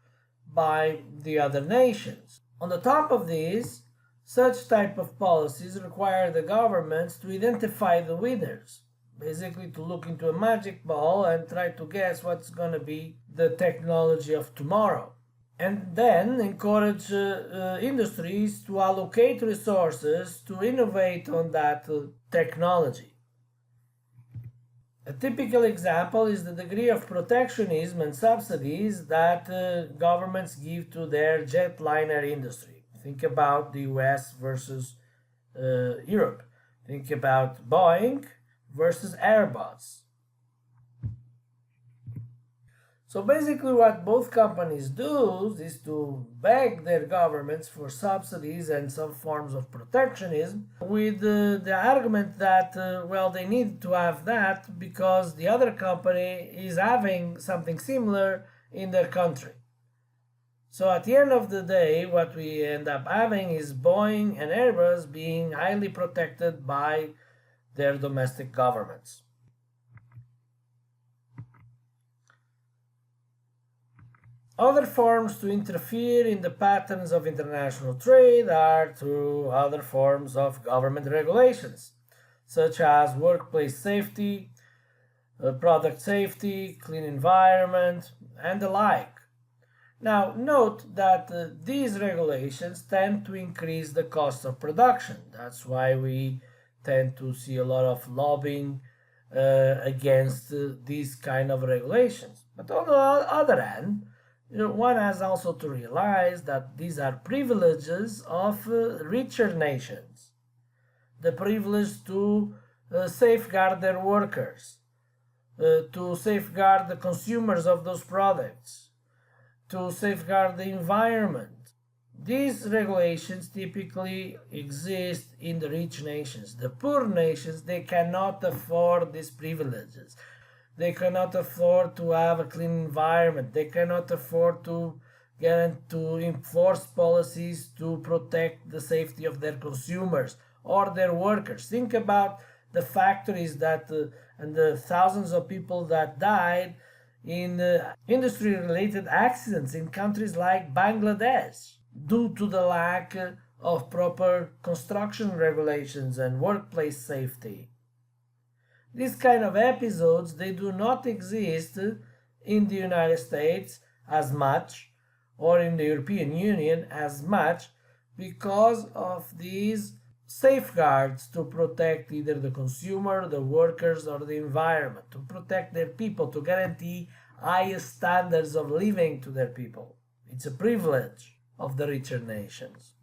by the other nations. On the top of these, such type of policies require the governments to identify the winners, basically to look into a magic ball and try to guess what's going to be the technology of tomorrow. And then encourage industries to allocate resources to innovate on that technology. A typical example is the degree of protectionism and subsidies that governments give to their jetliner industry. Think about the US versus Europe. Think about Boeing versus Airbus. So basically what both companies do is to beg their governments for subsidies and some forms of protectionism with the argument that, well, they need to have that because the other company is having something similar in their country. So at the end of the day, what we end up having is Boeing and Airbus being highly protected by their domestic governments. Other forms to interfere in the patterns of international trade are through other forms of government regulations, such as workplace safety, product safety, clean environment, and the like. Now, note that these regulations tend to increase the cost of production. That's why we tend to see a lot of lobbying against these kind of regulations. But on the other hand, one has also to realize that these are privileges of richer nations. The privilege to safeguard their workers, to safeguard the consumers of those products, to safeguard the environment. These regulations typically exist in the rich nations. The poor nations, they cannot afford these privileges. They cannot afford to have a clean environment. They cannot afford to enforce policies to protect the safety of their consumers or their workers. Think about the factories that and the thousands of people that died in industry-related accidents in countries like Bangladesh due to the lack of proper construction regulations and workplace safety. These kind of episodes, they do not exist in the United States as much or in the European Union as much because of these safeguards to protect either the consumer, the workers, or the environment, to protect their people, to guarantee highest standards of living to their people. It's a privilege of the richer nations.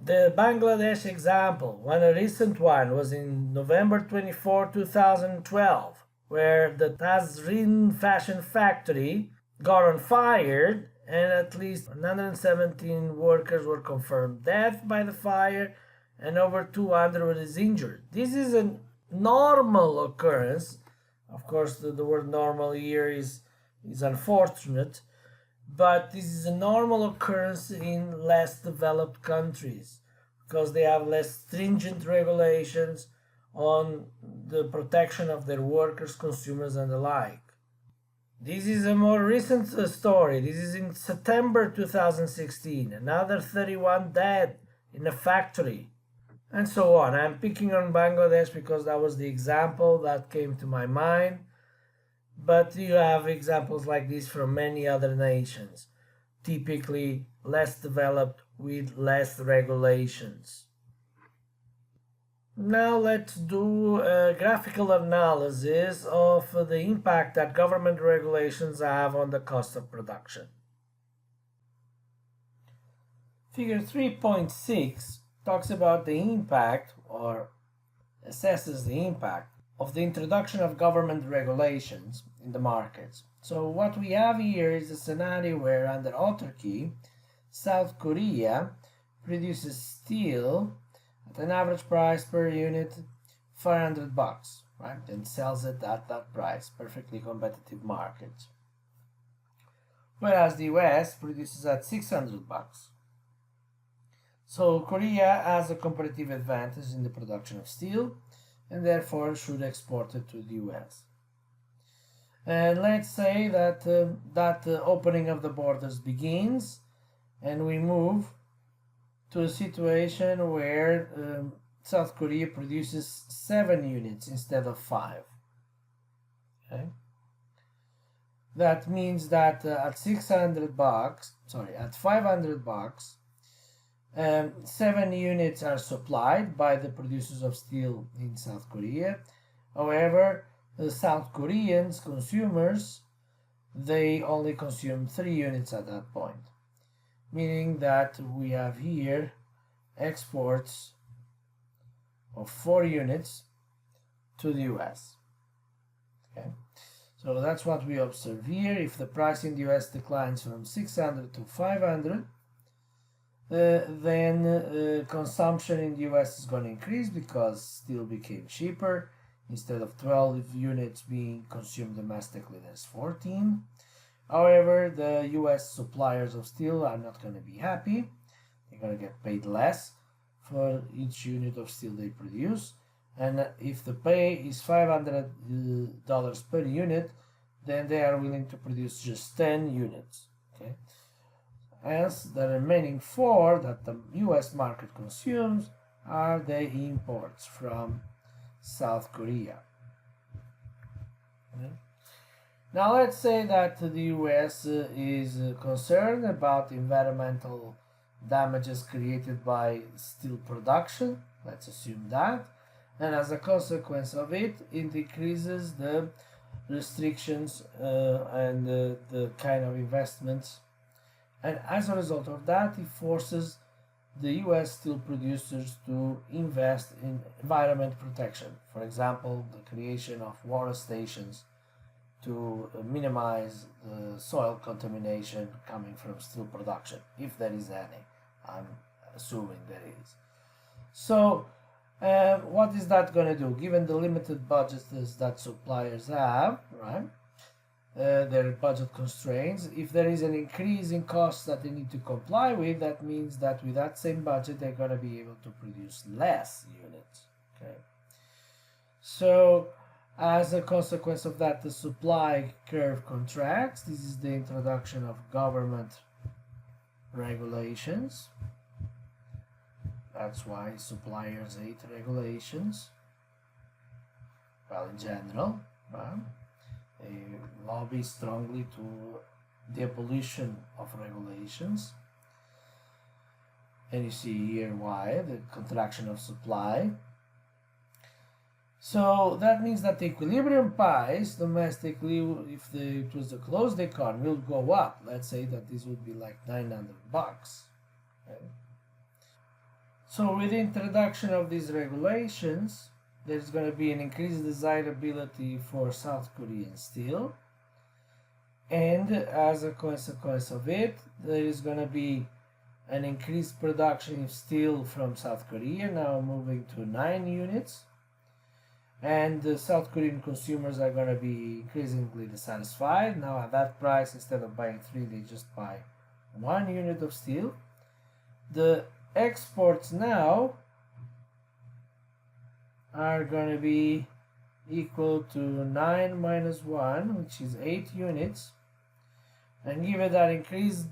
The Bangladesh example, a recent one, was in November 24, 2012, where the Tazrin fashion factory got on fire and at least 117 workers were confirmed dead by the fire and over 200 were injured. This is a normal occurrence Of course, the word normal here is unfortunate, but this is a normal occurrence in less developed countries because they have less stringent regulations on the protection of their workers, consumers, and the like. This is a more recent story. This is in September 2016. Another 31 dead in a factory, and so on. I'm picking on Bangladesh because that was the example that came to my mind. But you have examples like this from many other nations, typically less developed with less regulations. Now let's do a graphical analysis of the impact that government regulations have on the cost of production. Figure 3.6 talks about the impact, or assesses the impact, of the introduction of government regulations in the markets. So what we have here is a scenario where under autarky, South Korea produces steel at an average price per unit $500, right? And sells it at that price, perfectly competitive market. Whereas the US produces at $600. So Korea has a competitive advantage in the production of steel and therefore should export it to the US. And let's say that that opening of the borders begins and we move to a situation where South Korea produces 7 units instead of 5. Okay? That means that at $500, 7 units are supplied by the producers of steel in South Korea. However, the South Koreans consumers, they only consume 3 units at that point, meaning that we have here exports of 4 units to the US. Okay, so that's what we observe here. If the price in the US declines from 600 to 500, then consumption in the US is going to increase because steel became cheaper. Instead of 12 units being consumed domestically, there's 14. However, the US suppliers of steel are not going to be happy. They're going to get paid less for each unit of steel they produce. And if the pay is $500 per unit, then they are willing to produce just 10 units. Okay? Hence, the remaining 4 that the US market consumes are the imports from South Korea. Okay. Now let's say that the US is concerned about environmental damages created by steel production. Let's assume that. And as a consequence of it, it decreases the restrictions and the kind of investments. And as a result of that, it forces the US steel producers to invest in environment protection. For example, the creation of water stations to minimize the soil contamination coming from steel production, if there is any. I'm assuming there is. So, what is that going to do? Given the limited budgets that suppliers have, right? Their budget constraints, if there is an increase in costs that they need to comply with, that means that with that same budget they're going to be able to produce less units. Okay, so as a consequence of that, the supply curve contracts. This is the introduction of government regulations. That's why suppliers hate regulations, well, in general, right? They lobby strongly to the abolition of regulations. And you see here why, the contraction of supply. So that means that the equilibrium price domestically, if it was a closed economy, will go up. Let's say that this would be like $900. Okay? So with the introduction of these regulations, there's going to be an increased desirability for South Korean steel. And as a consequence of it, there is going to be an increased production of steel from South Korea, now moving to 9 units. and the South Korean consumers are going to be increasingly dissatisfied. Now at that price, instead of buying 3, they just buy 1 unit of steel. The exports now are going to be equal to 9 minus 1, which is 8 units. And given that increased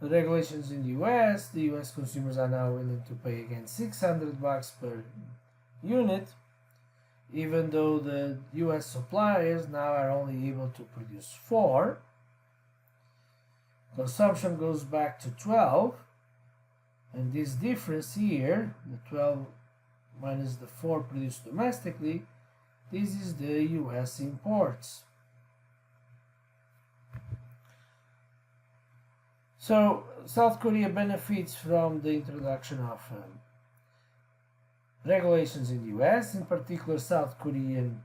regulations in the US, the US consumers are now willing to pay again $600 per unit, even though the US suppliers now are only able to produce 4. Consumption goes back to 12, and this difference here, the 12 minus the 4 produced domestically, this is the US imports. So South Korea benefits from the introduction of regulations in the US, in particular South Korean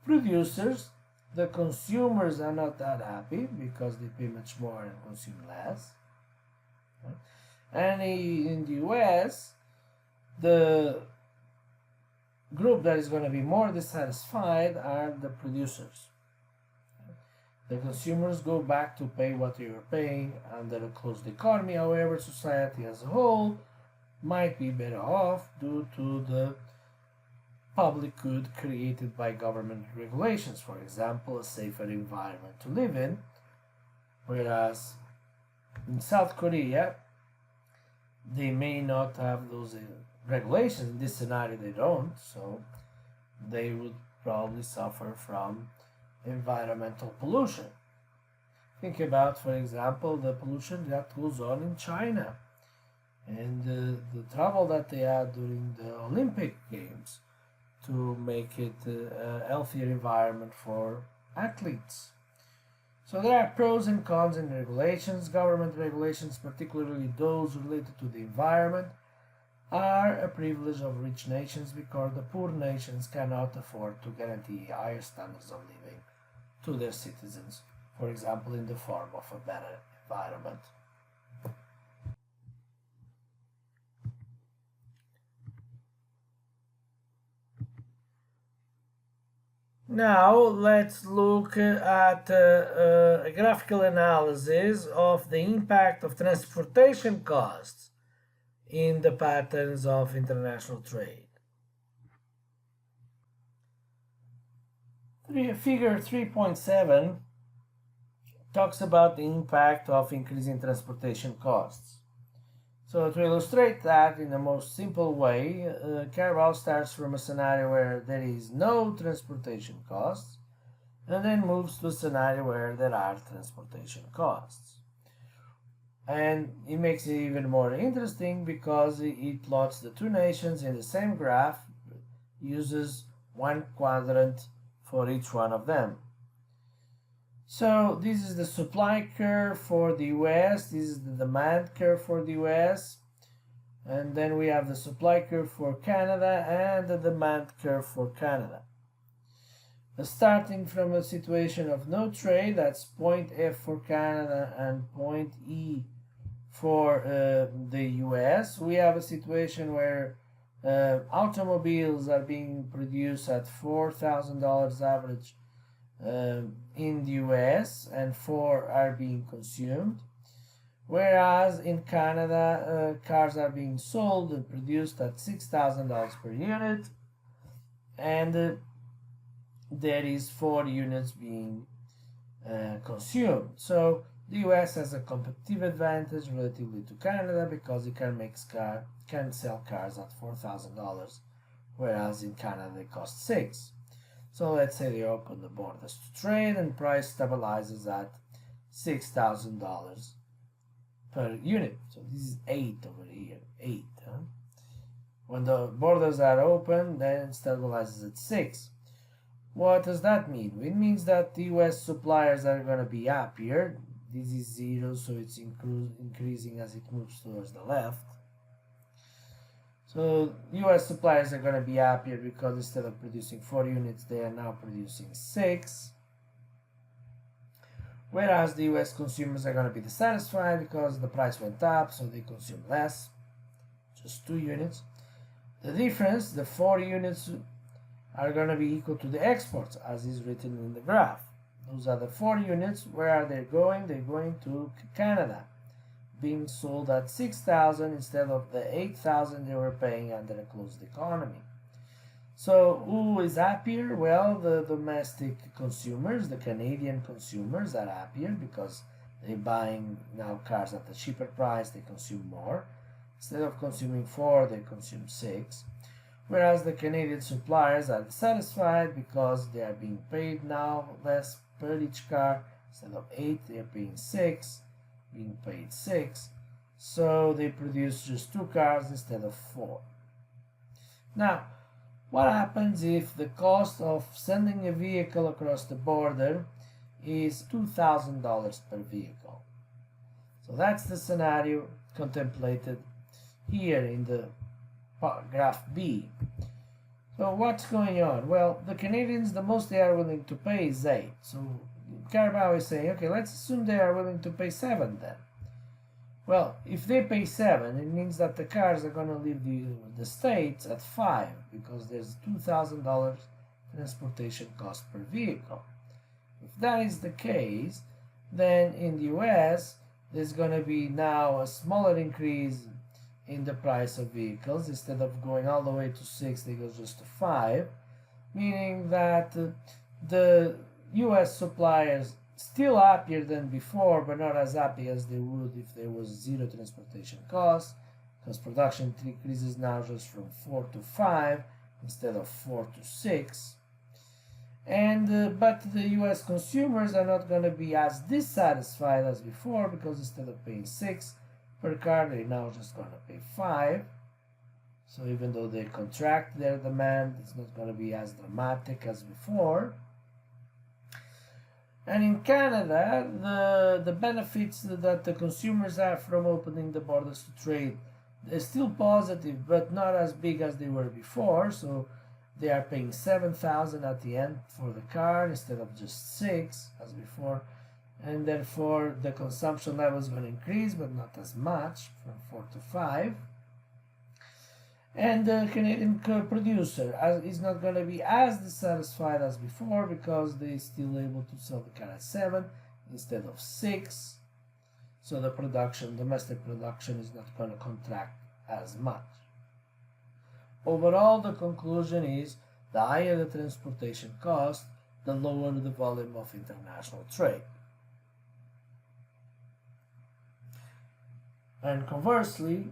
producers. The consumers are not that happy because they pay much more and consume less. And in the US, the group that is going to be more dissatisfied are the producers. The consumers go back to pay what they were paying under a closed economy. However, society as a whole might be better off due to the public good created by government regulations. For example, a safer environment to live in. Whereas in South Korea, they may not have those regulations. In this scenario, they don't, so they would probably suffer from environmental pollution. Think about, for example, the pollution that goes on in China and the trouble that they had during the Olympic Games to make it a healthier environment for athletes. So there are pros and cons in regulations. Government regulations, particularly those related to the environment, are a privilege of rich nations because the poor nations cannot afford to guarantee higher standards of living to their citizens, for example, in the form of a better environment. Now let's look at a graphical analysis of the impact of transportation costs in the patterns of international trade. Figure 3.7 talks about the impact of increasing transportation costs. So to illustrate that in the most simple way, Carvalho starts from a scenario where there is no transportation costs and then moves to a scenario where there are transportation costs. And it makes it even more interesting because it plots the two nations in the same graph, uses one quadrant for each one of them. So this is the supply curve for the US, this is the demand curve for the US, and then we have the supply curve for Canada and the demand curve for Canada. Starting from a situation of no trade, that's point F for Canada and point E for the US, we have a situation where automobiles are being produced at $4,000 average in the US and 4 are being consumed, whereas in Canada cars are being sold and produced at $6,000 per unit and there is 4 units being consumed. So the US has a competitive advantage relatively to Canada because it can sell cars at $4,000, whereas in Canada they cost $6,000. So let's say they open the borders to trade and price stabilizes at $6,000 per unit. So this is 8 over here, 8. When the borders are open, then it stabilizes at 6. What does that mean? It means that the US suppliers are going to be happier. This is 0, so it's increasing as it moves towards the left. So US suppliers are going to be happier because instead of producing 4 units, they are now producing 6. Whereas the US consumers are going to be dissatisfied because the price went up, so they consume less, just 2 units. The difference, the 4 units are going to be equal to the exports, as is written in the graph. Those are the 4 units. Where are they going? They're going to Canada, being sold at 6,000 instead of the 8,000 they were paying under a closed economy. So who is happier? Well, the domestic consumers, the Canadian consumers are happier because they're buying now cars at a cheaper price, they consume more. Instead of consuming 4, they consume 6. Whereas the Canadian suppliers are satisfied because they are being paid now less per each car. Instead of 8, they are paying 6, being paid 6. So they produce just 2 cars instead of 4. Now, what happens if the cost of sending a vehicle across the border is $2,000 per vehicle? So that's the scenario contemplated here in the graph B. So what's going on? Well, the Canadians, the most they are willing to pay is 8. So Carabao is saying, okay, let's assume they are willing to pay 7 then. Well, if they pay 7, it means that the cars are going to leave the States at 5 because there's $2,000 transportation cost per vehicle. If that is the case, then in the US, there's going to be now a smaller increase in the price of vehicles. Instead of going all the way to 6, they go just to 5, meaning that the US suppliers still happier than before, but not as happy as they would if there was 0 transportation costs, because production increases now just from 4 to 5 instead of 4 to 6. And but the US consumers are not going to be as dissatisfied as before, because instead of paying 6 per car, they're now just going to pay 5. So even though they contract their demand, it's not going to be as dramatic as before. And in Canada, the benefits that the consumers have from opening the borders to trade is still positive, but not as big as they were before. So they are paying 7,000 at the end for the car instead of just 6 as before, and therefore the consumption level is going to increase, but not as much, from 4 to 5. And the Canadian producer is not going to be as dissatisfied as before because they're still able to sell the car at 7 instead of 6. So the domestic production is not going to contract as much. Overall, the conclusion is the higher the transportation cost, the lower the volume of international trade. And conversely,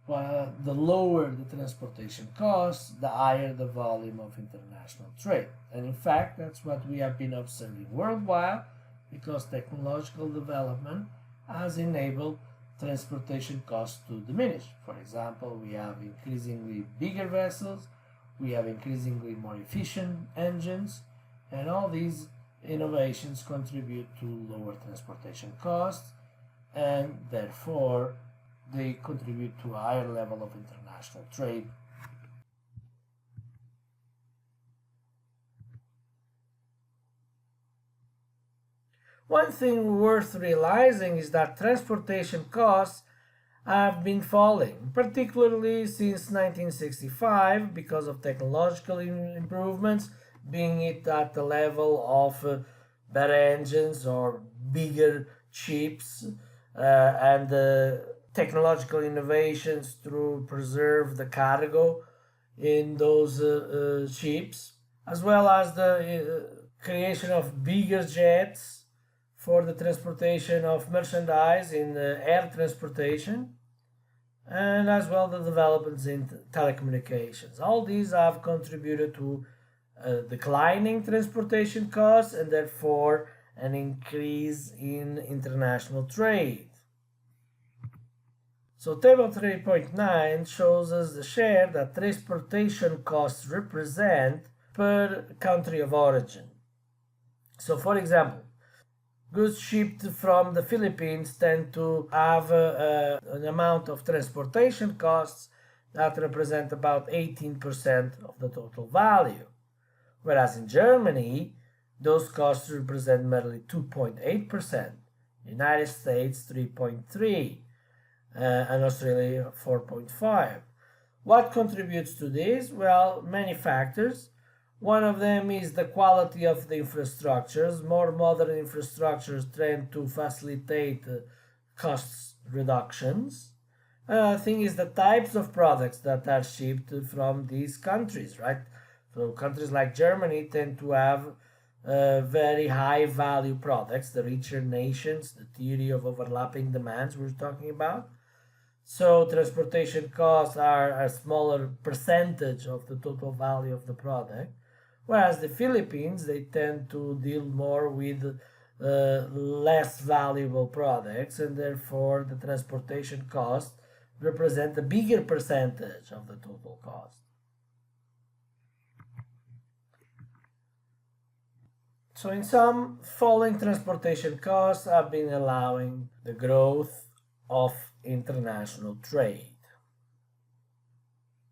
the lower the transportation costs, the higher the volume of international trade. And in fact, that's what we have been observing worldwide, because technological development has enabled transportation costs to diminish. For example, we have increasingly bigger vessels, we have increasingly more efficient engines, and all these innovations contribute to lower transportation costs, and therefore they contribute to a higher level of international trade. One thing worth realizing is that transportation costs have been falling, particularly since 1965, because of technological improvements, being it at the level of better engines or bigger ships, and technological innovations to preserve the cargo in those ships, as well as the creation of bigger jets for the transportation of merchandise in air transportation, and as well the developments in telecommunications. All these have contributed to declining transportation costs and therefore an increase in international trade. So table 3.9 shows us the share that transportation costs represent per country of origin. So for example, goods shipped from the Philippines tend to have an amount of transportation costs that represent about 18% of the total value. Whereas in Germany, those costs represent merely 2.8%, United States 3.3%, and Australia 4.5%. What contributes to this? Well, many factors. One of them is the quality of the infrastructures. More modern infrastructures tend to facilitate cost reductions. Another thing is the types of products that are shipped from these countries, right? So countries like Germany tend to have very high value products, the richer nations, the theory of overlapping demands we're talking about. So transportation costs are a smaller percentage of the total value of the product, whereas the Philippines, they tend to deal more with less valuable products, and therefore the transportation costs represent a bigger percentage of the total cost. So in sum, falling transportation costs have been allowing the growth of international trade.